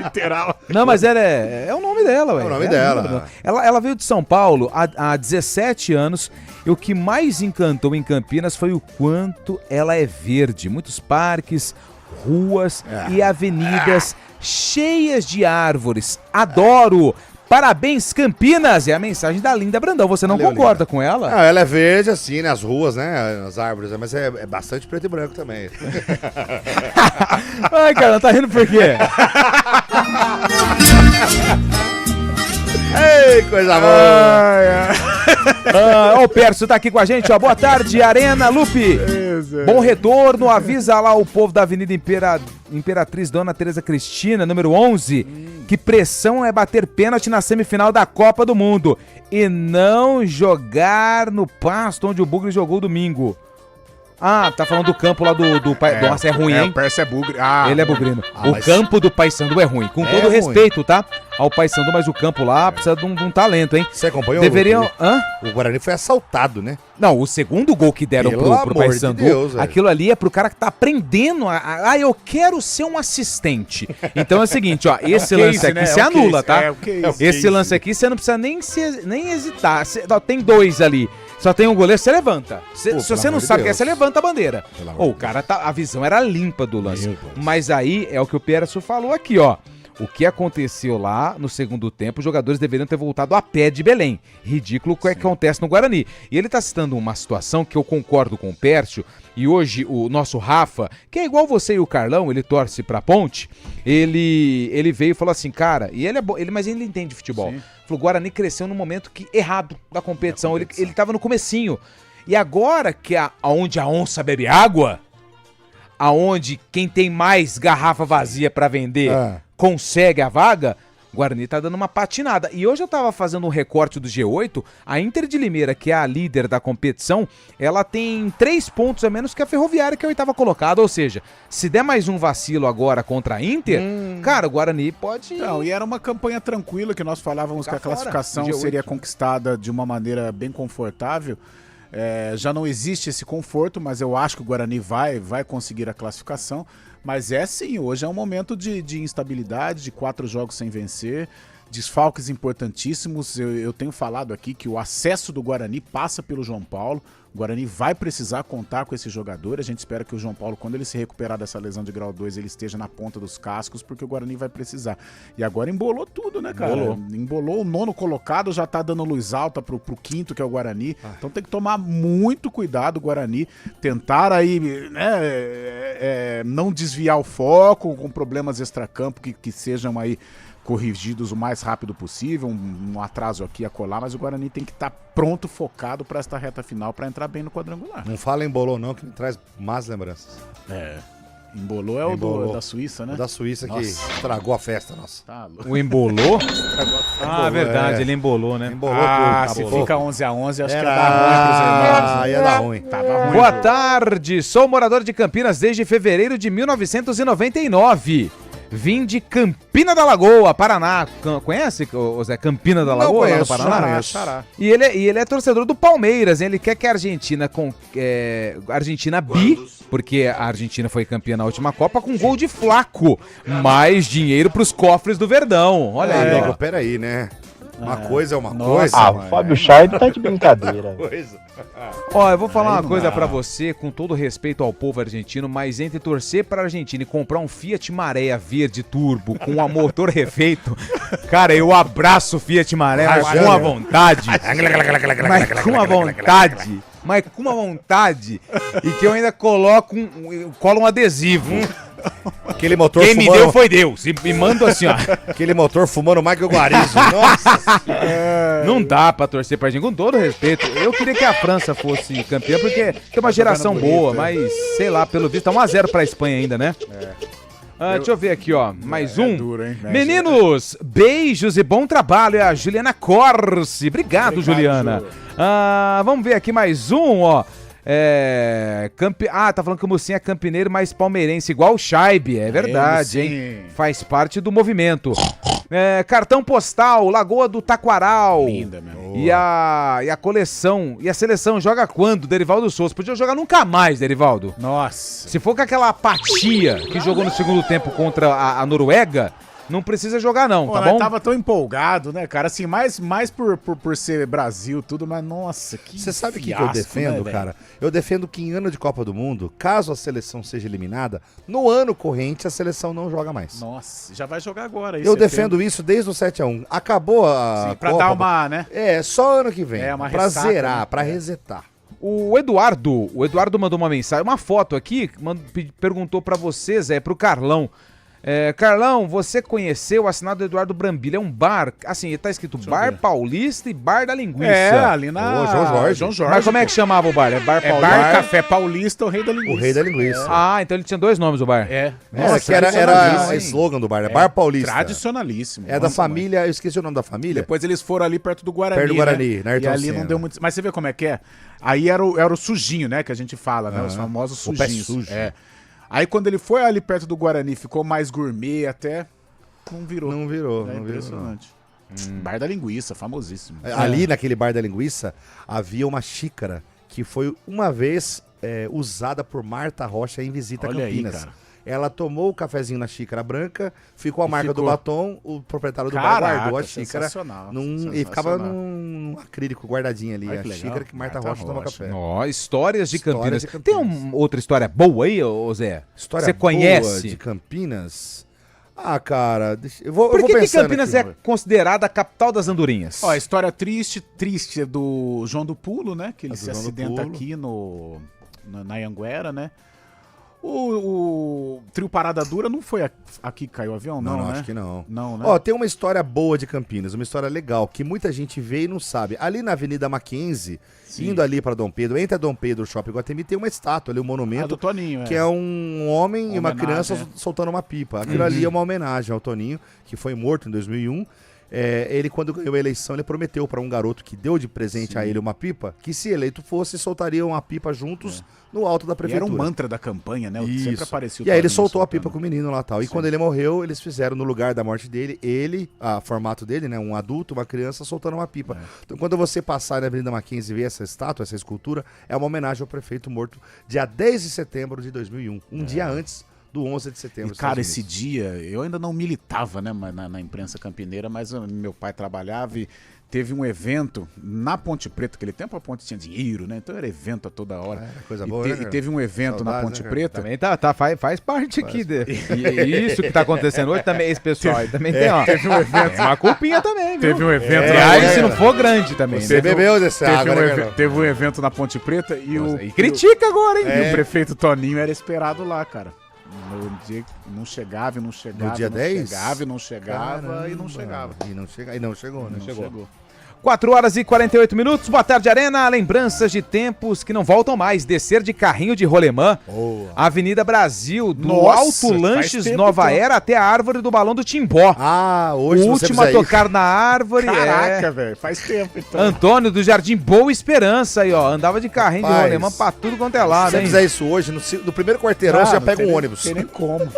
Literal. Não, mas ela é o nome dela, ué. É o nome dela. Ela veio de São Paulo há 17 anos e o que mais encantou em Campinas foi o quanto ela é verde. Muitos parques, ruas e avenidas cheias de árvores. Adoro! Parabéns, Campinas! É a mensagem da Linda Brandão. Você não concorda com ela? Não, ela é verde, assim, né? As ruas, né? As árvores, mas é bastante preto e branco também. Ai, cara, tá rindo por quê? Ei, coisa boa! Ó, o Pércio tá aqui com a gente, ó. Boa tarde, Arena, Lupe. Bom retorno, avisa lá o povo da Avenida Imperatriz Dona Tereza Cristina, número 11, que pressão é bater pênalti na semifinal da Copa do Mundo e não jogar no pasto onde o Bugre jogou domingo. Ah, tá falando do campo lá do Pai... Nossa, é ruim, hein? O Pércio é bugre. Ele é bugrino. O campo do Paysandu é ruim. Com todo ruim. respeito, tá? Ao Paysandu, mas o campo lá precisa de um talento, hein? Você acompanhou? Deveriam... Hã? O Guarani foi assaltado, né? Não, o segundo gol que deram pro Paysandu, aquilo ali é pro cara que tá aprendendo eu quero ser um assistente. Então é o seguinte, ó, esse lance aqui você anula, tá? Esse lance aqui você não precisa nem hesitar. Tem dois ali. Só tem um goleiro, você levanta. Se você não sabe o que é, você levanta a bandeira. O cara a visão era limpa do lance. Mas aí é o que o Pércio falou aqui, ó. O que aconteceu lá no segundo tempo, os jogadores deveriam ter voltado a pé de Belém. Ridículo o que acontece no Guarani. E ele tá citando uma situação que eu concordo com o Pércio, e hoje o nosso Rafa, que é igual você e o Carlão, ele torce pra Ponte, ele veio e falou assim, cara, e mas ele entende futebol. Sim. Falou, o Guarani cresceu no momento errado da competição. Ele tava no comecinho. E agora que aonde a onça bebe água, aonde quem tem mais garrafa vazia pra vender consegue a vaga, o Guarani tá dando uma patinada. E hoje eu tava fazendo um recorte do G8, a Inter de Limeira, que é a líder da competição, ela tem 3 pontos a menos que a Ferroviária, que é a 8ª colocada. Ou seja, se der mais um vacilo agora contra a Inter, cara, o Guarani pode... Não, e era uma campanha tranquila, que nós falávamos que a classificação seria conquistada de uma maneira bem confortável. Já não existe esse conforto, mas eu acho que o Guarani vai conseguir a classificação. Mas sim, hoje é um momento de instabilidade, de 4 jogos sem vencer, desfalques importantíssimos. Eu tenho falado aqui que o acesso do Guarani passa pelo João Paulo. O Guarani vai precisar contar com esse jogador. A gente espera que o João Paulo, quando ele se recuperar dessa lesão de grau 2, ele esteja na ponta dos cascos, porque o Guarani vai precisar. E agora embolou tudo, né, cara? Embolou o 9º colocado, já tá dando luz alta pro 5º, que é o Guarani. Então tem que tomar muito cuidado o Guarani. Tentar aí, né, não desviar o foco com problemas extracampo que sejam aí corrigidos o mais rápido possível, um atraso aqui a colar, mas o Guarani tem que estar pronto, focado para esta reta final, para entrar bem no quadrangular. Não fala embolou não, que me traz más lembranças. Embolou é o da Suíça, né? O da Suíça, nossa, que estragou a festa, nossa. Tá, o embolou? Verdade, ele embolou, né? Embolou tudo. Se fica 11-11, acho que ia dar ruim pros irmãos. Ia dar ruim. Tava ruim. Boa tarde, sou morador de Campinas desde fevereiro de 1999. Vim de Campina da Lagoa, Paraná. Conhece, Zé? Campina da Lagoa, lá no Paraná? E ele é torcedor do Palmeiras, hein? Ele quer que a Argentina Argentina porque a Argentina foi campeã na última Copa com gol de Flaco. Mais dinheiro pros cofres do Verdão. Olha aí, ó. Peraí, né? Uma coisa é uma Nossa, coisa. Ah, o Fábio Scheib tá de brincadeira. Ó, eu vou falar uma coisa pra você, com todo respeito ao povo argentino, mas entre torcer pra Argentina e comprar um Fiat Marea verde turbo com a motor refeito, cara, eu abraço o Fiat Marea com uma vontade. Mas com uma vontade. Mas com uma vontade. E que eu ainda coloco colo um adesivo. Aquele motor Quem me deu foi Deus. E me manda assim, ó. Aquele motor fumando mais que o Guarizo. Nossa. Não dá pra torcer pra gente, com todo respeito. Eu queria que a França fosse campeã, porque tem uma geração boa, mas sei lá, pelo visto tá 1-0 pra Espanha ainda, né? Deixa eu ver aqui, ó. Mais um. Duro, hein? Meninos, beijos e bom trabalho. É a Juliana Corsi. Obrigado, Juliana. Vamos ver aqui mais um, ó. Tá falando que o Mucinho é campineiro, mas palmeirense, igual o Scheib. É verdade, hein? Faz parte do movimento. Cartão postal, Lagoa do Taquaral. Linda, meu. E a coleção. E a seleção joga quando, Derivaldo Souza? Podia jogar nunca mais, Derivaldo. Nossa. Se for com aquela apatia que jogou no segundo tempo contra a Noruega, não precisa jogar não, tá bom? Tava tão empolgado, né, cara? Assim, mais por ser Brasil tudo, mas nossa, que Você sabe o que eu fiasco, defendo, né, cara? Eu defendo que em ano de Copa do Mundo, caso a seleção seja eliminada, no ano corrente a seleção não joga mais. Nossa, já vai jogar agora. Eu defendo isso desde o 7-1. Acabou a pra Copa. dar uma, né? Só ano que vem. Uma pra ressaca, zerar, né? pra resetar. O Eduardo mandou uma mensagem, uma foto aqui, perguntou pra você, Zé, pro Carlão. Carlão, você conheceu, assinado Eduardo Brambila, é um bar, assim, tá escrito Bar Paulista e Bar da Linguiça. Ali na João Jorge. Mas como é que chamava o bar? É Bar Paulista? Bar Café Paulista, o Rei da Linguiça. O Rei da Linguiça. Então ele tinha 2 nomes, o bar. Nossa, que era slogan do bar, né? Bar Paulista. Tradicionalíssimo. É da família, eu esqueci o nome da família. Depois eles foram ali perto do Guarani. Perto do Guarani, né? na Ayrton E ali Senna. não deu muito. Mas você vê como é que é? Aí era o sujinho, né? Que a gente fala, né? Os famosos O pé sujinhos. sujo. Aí quando ele foi ali perto do Guarani, ficou mais gourmet até. Não virou. Não virou. Impressionante. Bar da Linguiça, famosíssimo. Ali naquele Bar da Linguiça havia uma xícara que foi uma vez usada por Marta Rocha em visita a Olha aí, Campinas. cara. Ela tomou o cafezinho na xícara branca, ficou a marca do batom, o proprietário do bar Caraca, guardou a xícara e ficava num acrílico guardadinho ali, a xícara que Marta Rocha toma café. Histórias de Campinas. Tem outra história boa aí, ô Zé? História Você boa conhece? de Campinas? Cara, eu vou Por que pensando Campinas aqui. é considerada a capital das andorinhas? Ó, a história triste é do João do Pulo, né? Que ele se João do acidenta Pulo. aqui na Anhanguera, né? O trio Parada Dura não foi aqui que caiu o avião, não, né? Acho que não. Não, né? Ó, tem uma história boa de Campinas, uma história legal, que muita gente vê e não sabe. Ali na Avenida Mackenzie, indo ali para Dom Pedro, entre a Dom Pedro e o Shopping Guatemi, tem uma estátua ali, um monumento, do Toninho, que é um homem e uma homenagem, criança soltando uma pipa. Aquilo ali é uma homenagem ao Toninho, que foi morto em 2001. Ele, quando ganhou a eleição, ele prometeu para um garoto que deu de presente a ele uma pipa, que se eleito fosse, soltariam a pipa juntos no alto da E prefeitura. era um mantra da campanha, né? Sempre aparecia o E aí ele Toninho soltou a soltando. pipa com o menino lá e tal. E quando ele morreu, eles fizeram no lugar da morte dele, formato dele, né? Um adulto, uma criança soltando uma pipa. Então quando você passar na Avenida Mackenzie e ver essa estátua, essa escultura, é uma homenagem ao prefeito morto dia 10 de setembro de 2001. Um dia antes do 11 de setembro. E, cara, esse dia, eu ainda não militava, né, na imprensa campineira, mas meu pai trabalhava e teve um evento na Ponte Preta, aquele tempo a ponte tinha dinheiro, né, então era evento a toda hora. Coisa boa, né, e teve um evento na Ponte Preta. Também faz parte aqui. E isso que tá acontecendo hoje também, esse pessoal aí também tem, ó. Teve um evento. Uma culpinha também, viu? Teve um evento. Aliás, se não for grande também. Você bebeu dessa água, né, Teve um evento na Ponte Preta E critica agora, hein? E o prefeito Toninho era esperado lá, cara. No dia que não chegava, No dia 10? chegava, e não chegava, Caramba. E não chegava. E não chegou, né? Não chegou. 4 horas e 48 minutos. Boa tarde, Arena. Lembranças de tempos que não voltam mais. Descer de carrinho de rolemã. Avenida Brasil, do Nossa, Alto faz Lanches tempo, Nova então. Era até a árvore do Balão do Timbó. Hoje O você último a fizer tocar na árvore. Caraca, velho, faz tempo então. Antônio do Jardim Boa Esperança aí, ó. Andava de carrinho de Rapaz, rolemã pra tudo quanto é Se lado, você hein? fizer isso hoje, no primeiro quarteirão, você já pega um ônibus. Não tem nem como.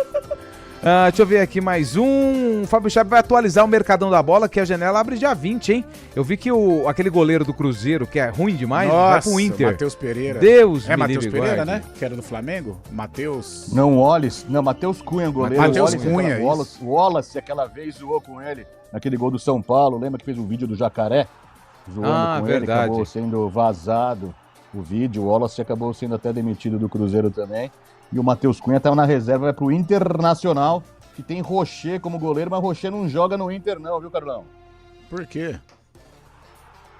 Deixa eu ver aqui mais um. O Fábio Chave vai atualizar o Mercadão da Bola, que a janela abre dia 20, hein? Eu vi que aquele goleiro do Cruzeiro, que é ruim demais, vai pro Inter. Matheus Pereira. Deus É me Matheus livre, Pereira, guarde. né? Que era do Flamengo? Matheus... Não, Wallace. Não, Matheus Cunha, goleiro. Matheus Wallace, Cunha, aquela- Wallace, Wallace, aquela vez zoou com ele naquele gol do São Paulo. Lembra que fez um vídeo do Jacaré? Zoando com ele, verdade. acabou sendo vazado o vídeo. O Wallace acabou sendo até demitido do Cruzeiro também. E o Matheus Cunha estava na reserva, vai pro Internacional, que tem Rocher como goleiro, mas Rocher não joga no Inter não, viu, Carlão? Por quê?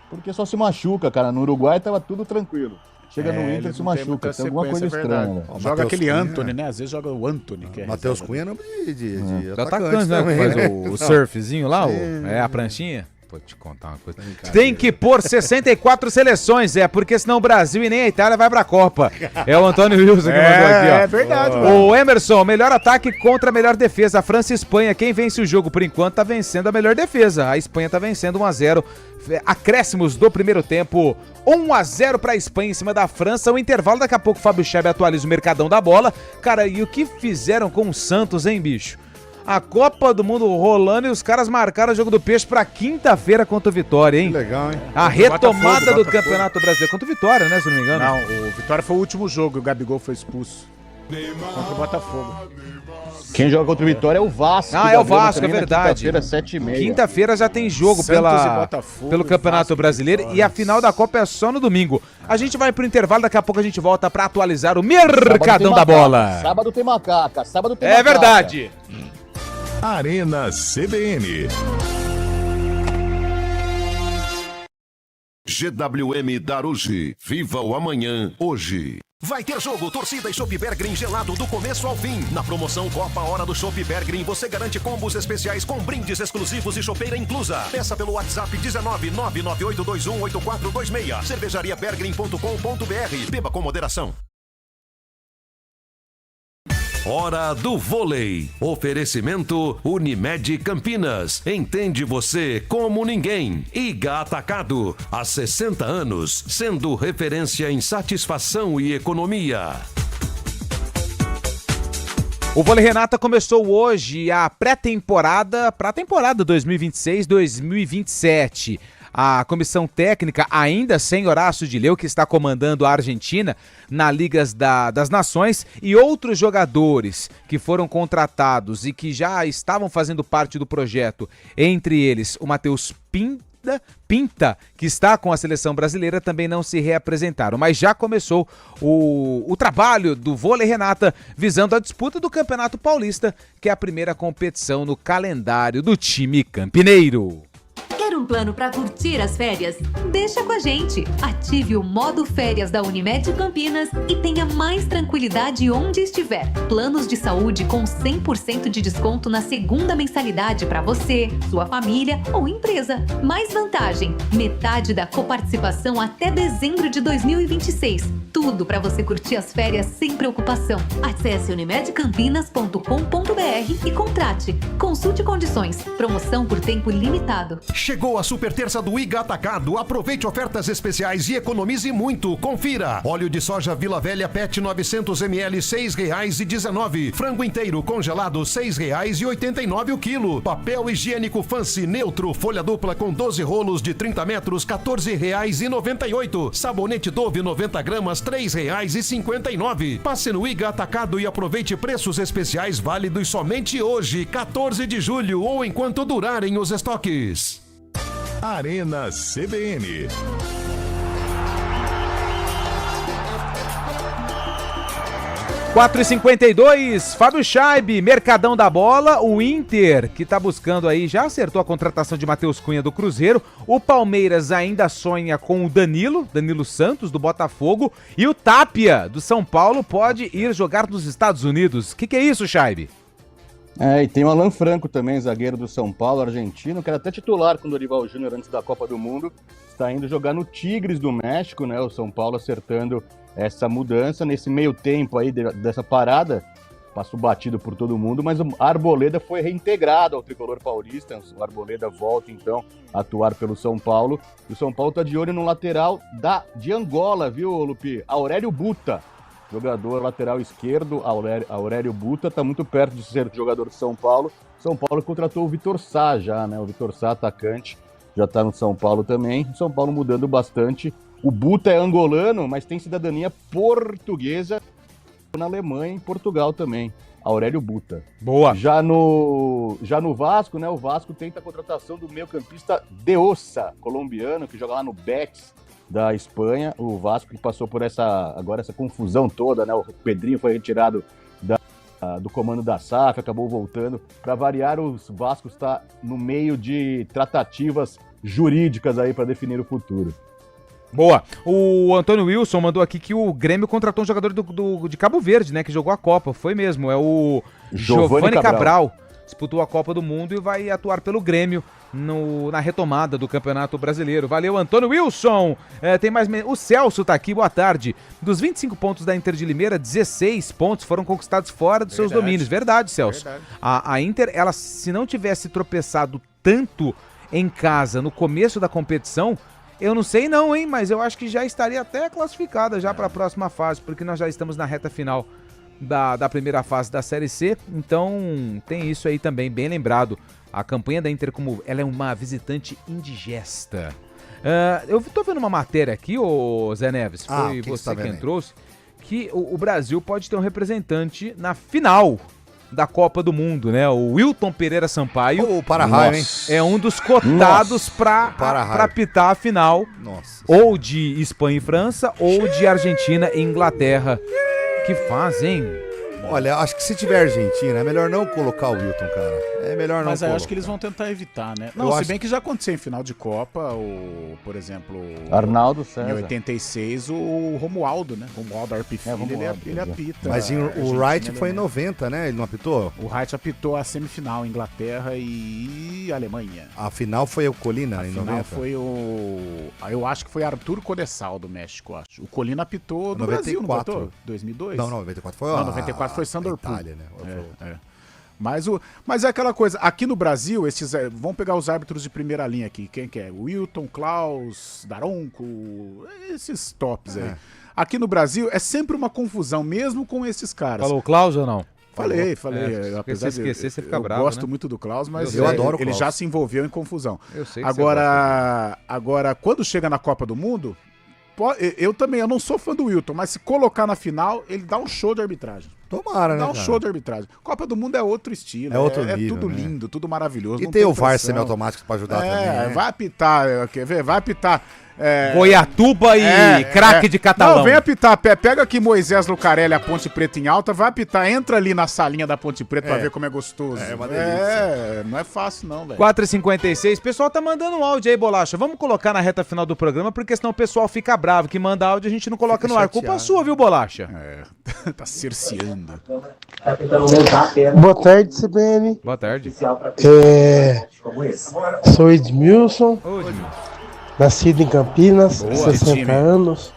Porque só se machuca, cara. No Uruguai tava tudo tranquilo. Chega no ele Inter e se não tem machuca. muita Tem alguma coisa sequência, é verdade. estranha, velho. Joga Matheus aquele Cunha, Anthony, né? Às vezes joga o Anthony, que é Matheus reserva. Cunha não de Do atacante, né? também, Que faz né? o Não. surfzinho lá, Sim. a pranchinha. Vou te contar uma coisa. Tem que pôr 64 seleções, porque senão o Brasil e nem a Itália vai pra Copa. É o Antônio Wilson que mandou aqui, ó. É verdade, O Emerson, melhor ataque contra a melhor defesa. A França e Espanha, quem vence o jogo por enquanto tá vencendo a melhor defesa. A Espanha tá vencendo 1-0. Acréscimos do primeiro tempo, 1-0 pra Espanha em cima da França. O intervalo, daqui a pouco o Fábio Chebe atualiza o Mercadão da Bola. Cara, e o que fizeram com o Santos, hein, bicho? A Copa do Mundo rolando e os caras marcaram o jogo do Peixe pra quinta-feira contra o Vitória, hein? Que legal, hein? A retomada do Botafogo. Campeonato Brasileiro contra o Vitória, né, se não me engano? Não, o Vitória foi o último jogo e o Gabigol foi expulso contra o Botafogo. Quem joga contra o Vitória é o Vasco. Ah, é o Vasco, é verdade. Quinta-feira, 7h30. Quinta-feira já tem jogo Santos e pelo Botafogo, Campeonato Vasco e Brasileiro Vitória. e a final da Copa é só no domingo. A gente vai pro intervalo, daqui a pouco a gente volta pra atualizar o Mercadão da Bola. Sábado tem macaca. Sábado tem É macaca. verdade. Arena CBN. GWM Darugi. Viva o amanhã, hoje. Vai ter jogo, torcida e Chopp Bergrin gelado do começo ao fim. Na promoção Copa Hora do Chopp Bergrin, você garante combos especiais com brindes exclusivos e chopeira inclusa. Peça pelo WhatsApp 19998218426. cervejariabergrin.com.br. Beba com moderação. Hora do vôlei. Oferecimento Unimed Campinas. Entende você como ninguém. Iga Atacado. Há 60 anos, sendo referência em satisfação e economia. O Vôlei Renata começou hoje a pré-temporada, para a temporada 2026-2027. A comissão técnica, ainda sem Horácio de Leu, que está comandando a Argentina na Ligas das Nações, e outros jogadores que foram contratados e que já estavam fazendo parte do projeto, entre eles o Matheus Pinta, que está com a seleção brasileira, também não se reapresentaram, mas já começou o trabalho do Vôlei Renata visando a disputa do Campeonato Paulista, que é a primeira competição no calendário do time campineiro. Quer um plano para curtir as férias? Deixa com a gente! Ative o modo férias da Unimed Campinas e tenha mais tranquilidade onde estiver. Planos de saúde com 100% de desconto na segunda mensalidade para você, sua família ou empresa. Mais vantagem, metade da coparticipação até dezembro de 2026. Tudo para você curtir as férias sem preocupação. Acesse unimedcampinas.com.br e contrate. Consulte condições. Promoção por tempo limitado. Chegou a super terça do Iga Atacado. Aproveite ofertas especiais e economize muito. Confira. Óleo de soja Vila Velha PET 900 ml, R$ 6,19. Frango inteiro congelado, R$ 6,89 o quilo. Papel higiênico Fancy neutro, folha dupla com 12 rolos de 30 metros, R$ 14,98. Sabonete Dove 90 gramas, R$ 3,59. Passe no Iga Atacado e aproveite preços especiais válidos somente hoje, 14 de julho, ou enquanto durarem os estoques. Arena CBN. Quatro e 52, Fábio Scheibe, Mercadão da Bola, o Inter, que tá buscando aí, já acertou a contratação de Matheus Cunha do Cruzeiro, o Palmeiras ainda sonha com o Danilo Santos do Botafogo, e o Tapia do São Paulo pode ir jogar nos Estados Unidos. O que é isso, Scheibe? É, e tem o Alan Franco também, zagueiro do São Paulo, argentino, que era até titular com o Dorival Júnior antes da Copa do Mundo, está indo jogar no Tigres do México, né? O São Paulo acertando essa mudança nesse meio tempo aí dessa parada, passou batido por todo mundo, mas o Arboleda foi reintegrado ao tricolor paulista. O Arboleda volta então a atuar pelo São Paulo, e o São Paulo tá de olho no lateral de Angola, viu, Lupi? Aurélio Buta. jogador lateral esquerdo, Aurélio Buta, está muito perto de ser jogador de São Paulo. São Paulo contratou o Vitor Sá já, né? O Vitor Sá, atacante, já está no São Paulo também. São Paulo mudando bastante. O Buta é angolano, mas tem cidadania portuguesa na Alemanha e em Portugal também. Aurélio Buta. Boa. Já no Vasco, né? O Vasco tenta a contratação do meio-campista De Ossa, colombiano, que joga lá no Betis da Espanha. O Vasco que passou por essa confusão toda, né? O Pedrinho foi retirado do comando da SAF, acabou voltando. Para variar, o Vasco está no meio de tratativas jurídicas aí para definir o futuro. Boa. O Antônio Wilson mandou aqui que o Grêmio contratou um jogador de Cabo Verde, né? Que jogou a Copa. Foi mesmo. É o Giovanni Cabral. Disputou a Copa do Mundo e vai atuar pelo Grêmio na retomada do Campeonato Brasileiro. Valeu, Antônio Wilson. Tem mais... O Celso tá aqui, boa tarde. Dos 25 pontos da Inter de Limeira, 16 pontos foram conquistados fora dos seus domínios. Verdade, Celso. Verdade. A Inter, ela, se não tivesse tropeçado tanto em casa no começo da competição, eu não sei não, hein, mas eu acho que já estaria até classificada já para a próxima fase, porque nós já estamos na reta final da primeira fase da Série C, então tem isso aí também, bem lembrado. A campanha da Inter, como ela é uma visitante indigesta. Eu tô vendo uma matéria aqui, ô Zé Neves, foi você quem trouxe, que o Brasil pode ter um representante na final da Copa do Mundo, né? O Wilton Pereira Sampaio. O para-raio, hein? É um dos cotados pra apitar a final. Nossa. Ou de Espanha e França, ou de Argentina e Inglaterra. Que fazem? Olha, acho que se tiver Argentina, é melhor não colocar o Wilton, cara. É melhor não Mas colocar. eu acho que eles vão tentar evitar, né? Não, se bem que já aconteceu em final de Copa, por exemplo... Arnaldo César. Em 86, o Romualdo, né? Romualdo Arpifilho, ele apita. Mas o Wright foi em 90, né? Ele não apitou? O Wright apitou a semifinal, Inglaterra e Alemanha. A final foi o Colina, em 90? A final foi eu acho que foi Arthur Codessal, do México, acho. O Colina apitou do 94. Brasil, não apitou? 2002? Não, 94 foi 94 foi Sandor Itália, né? Mas é aquela coisa, aqui no Brasil, vamos pegar os árbitros de primeira linha aqui, quem que é? Wilton, Klaus, Daronco, esses tops aí. Aqui no Brasil é sempre uma confusão, mesmo com esses caras. Falou o Klaus ou não? Falei. Apesar de esquecer, você fica bravo, gosto muito do Klaus, mas eu adoro o Klaus. Ele já se envolveu em confusão. Eu sei que agora, quando chega na Copa do Mundo, eu não sou fã do Wilton, mas se colocar na final, ele dá um show de arbitragem. Tomara, né? Dá um show de arbitragem. Copa do Mundo é outro estilo. É outro nível, tudo né? lindo, tudo maravilhoso. E tem o VAR semiautomático pra ajudar também. Né? Vai apitar, quer ver? Vai apitar. Goiatuba e craque de Catalão. Não, vem apitar. Pega aqui Moisés Lucarelli, a Ponte Preta em alta, vai apitar, entra ali na salinha da Ponte Preta pra ver como é gostoso. É uma delícia. Não é fácil não, velho. 4h56, o pessoal tá mandando um áudio aí, Bolacha. Vamos colocar na reta final do programa, porque senão o pessoal fica bravo, que manda áudio e a gente não coloca no ar. Culpa sua, viu, Bolacha? Tá cerceando. Boa tarde, CBN. Boa tarde. Sou Edmilson. Ô, Edmilson. Nascido em Campinas, 60 anos.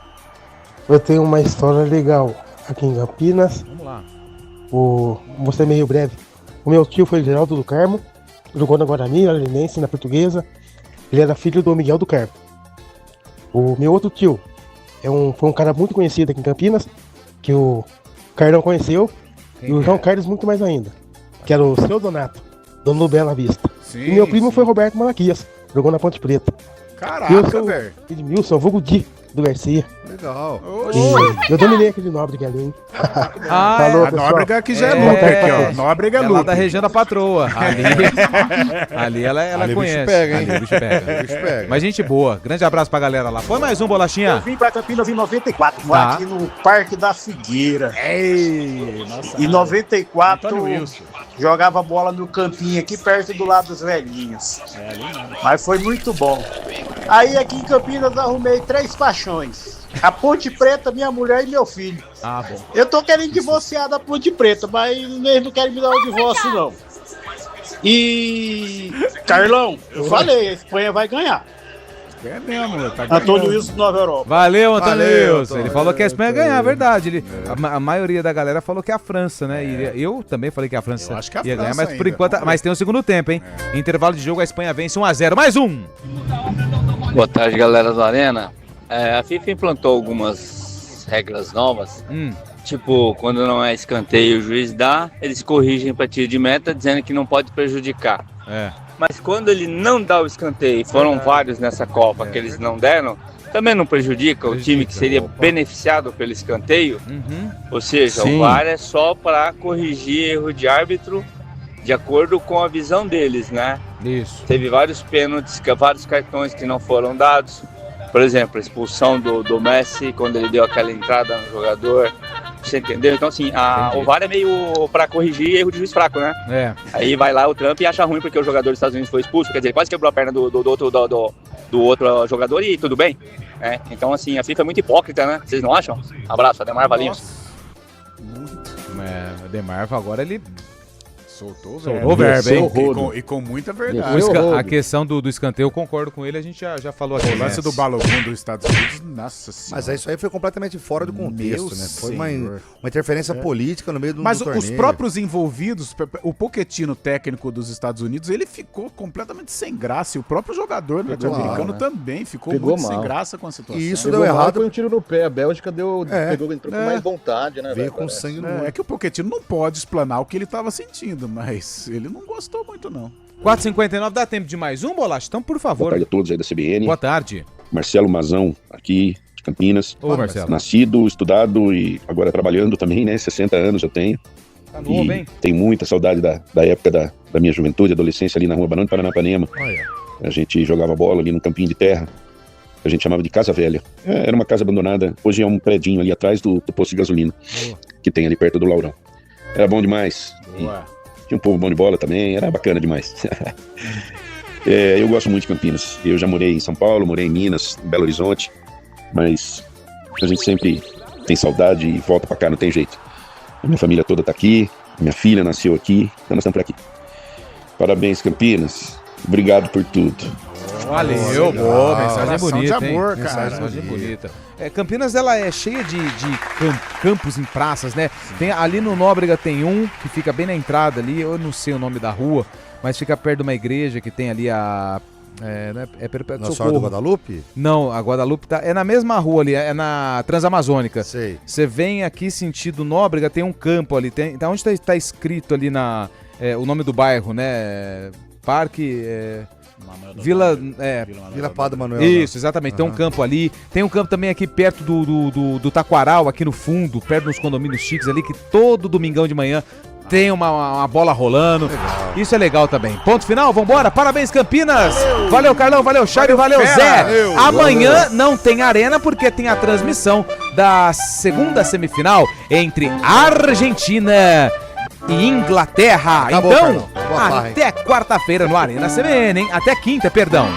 Eu tenho uma história legal aqui em Campinas. Vamos lá. Vou ser meio breve. O meu tio foi Geraldo do Carmo, jogou na Guarani, na Linense, na Portuguesa. Ele era filho do Miguel do Carmo. O meu outro tio foi um cara muito conhecido aqui em Campinas, que o Carlão conheceu, e o João Carlos muito mais ainda, que era o Seu Donato, dono do Bela Vista. E meu primo foi Roberto Malaquias, jogou na Ponte Preta. Caraca, velho. Edmilson, vulgo Di, do Garcia. Legal. Eu dominei aquele Nóbrega ali, hein? Falou, a Nóbrega aqui já é louca aqui, ó. Nóbrega é louca. Lá da região da patroa. Ali ela conhece. O bicho pega, hein? Ali o bicho pega. Mas gente boa. Grande abraço pra galera lá. Põe mais um, Bolachinha. Eu vim pra Campinas em 94, aqui no Parque da Figueira. Nossa, em 94, jogava bola no campinho aqui perto do lado dos velhinhos. Mas foi muito bom. Aí aqui em Campinas arrumei 3 paixões. A Ponte Preta, minha mulher e meu filho. Bom. Eu tô querendo divorciar da Ponte Preta, mas eles não querem me dar o divórcio, não. E... Carlão, eu falei, a Espanha vai ganhar. É mesmo, Antônio Wilson, Nova Europa. Valeu, Antônio Wilson. Ele falou que a Espanha ia ganhar, verdade. A maioria da galera falou que é a França, né? E eu também falei que a França ia ganhar, mas por enquanto. Mas tem o segundo tempo, hein? Intervalo de jogo, a Espanha vence 1-0. Mais um! Boa tarde, galera do Arena. A FIFA implantou algumas regras novas tipo, quando não é escanteio, o juiz dá, eles corrigem para tiro de meta, dizendo que não pode prejudicar. Mas quando ele não dá o escanteio, foram vários nessa Copa que eles não deram, também não prejudica o time que seria beneficiado pelo escanteio. Ou seja, Sim. o VAR é só para corrigir erro de árbitro de acordo com a visão deles, né? Isso. Teve vários pênaltis, vários cartões que não foram dados. Por exemplo, a expulsão do Messi, quando ele deu aquela entrada no jogador. Você entendeu? Então, assim, o VAR é meio para corrigir erro de juiz fraco, né? Aí vai lá o Trump e acha ruim porque o jogador dos Estados Unidos foi expulso. Quer dizer, quase quebrou a perna do outro jogador e tudo bem. Então, assim, a FIFA é muito hipócrita, né? Vocês não acham? Abraço, Ademar Valinhos. Ademar, agora ele... Soltou o verbo, hein? E com muita verdade. A questão do escanteio, eu concordo com ele, a gente já falou aqui. O lance do Balogun dos Estados Unidos, nossa senhora. Mas isso aí foi completamente fora do contexto, né? Foi uma interferência política no meio do Mas torneio. os próprios envolvidos, o Pochettino, técnico dos Estados Unidos, ele ficou completamente sem graça. E o próprio jogador norte-americano também ficou muito sem graça com a situação. E isso deu errado. Foi um tiro no pé. A Bélgica entrou com mais vontade, né? Veio com sangue no olho. É que o Pochettino não pode explanar o que ele estava sentindo, mas ele não gostou muito, não. 4h59, dá tempo de mais um, Bolacha? Então, por favor. Boa tarde a todos aí da CBN. Boa tarde. Marcelo Mazão, aqui de Campinas. Ô, Marcelo. Nascido, estudado e agora trabalhando também, né? 60 anos eu tenho. Tá novo, hein? Tenho muita saudade da época da minha juventude, adolescência ali na rua Barão de Paranapanema. A gente jogava bola ali no campinho de terra. A gente chamava de Casa Velha. Era uma casa abandonada. Hoje é um predinho ali atrás do posto de gasolina, que tem ali perto do Laurão. Era bom demais. Tinha um povo bom de bola também, era bacana demais. Eu gosto muito de Campinas. Eu já morei em São Paulo, morei em Minas, em Belo Horizonte, mas a gente sempre tem saudade e volta pra cá, não tem jeito. A minha família toda tá aqui, minha filha nasceu aqui, então nós estamos por aqui. Parabéns, Campinas. Obrigado por tudo. Valeu, boa, mensagem bonita, de amor, hein? cara. Mensagem bonita. Campinas, ela é cheia de campos em praças, né? Tem, ali no Nóbrega tem um que fica bem na entrada ali, eu não sei o nome da rua, mas fica perto de uma igreja que tem ali a... Nossa Senhora do Guadalupe? Não, a Guadalupe é na mesma rua ali, é na Transamazônica. Sei. Você vem aqui sentido Nóbrega, tem um campo ali, então onde tá escrito ali o nome do bairro, né? Parque... Vila Padre Manuel. Isso, exatamente. Tem um campo ali. Tem um campo também aqui perto do Taquaral, aqui no fundo, perto dos condomínios chiques ali, que todo domingão de manhã tem uma bola rolando. Legal. Isso é legal também. Ponto final, vambora. Parabéns, Campinas. Valeu, Carlão. Valeu, Chário. Valeu, Zé. Amanhã não tem arena porque tem a transmissão da segunda semifinal entre Argentina e Inglaterra. Acabou, então, Carlão. até quarta-feira no Arena CBN, hein? Até quinta, perdão.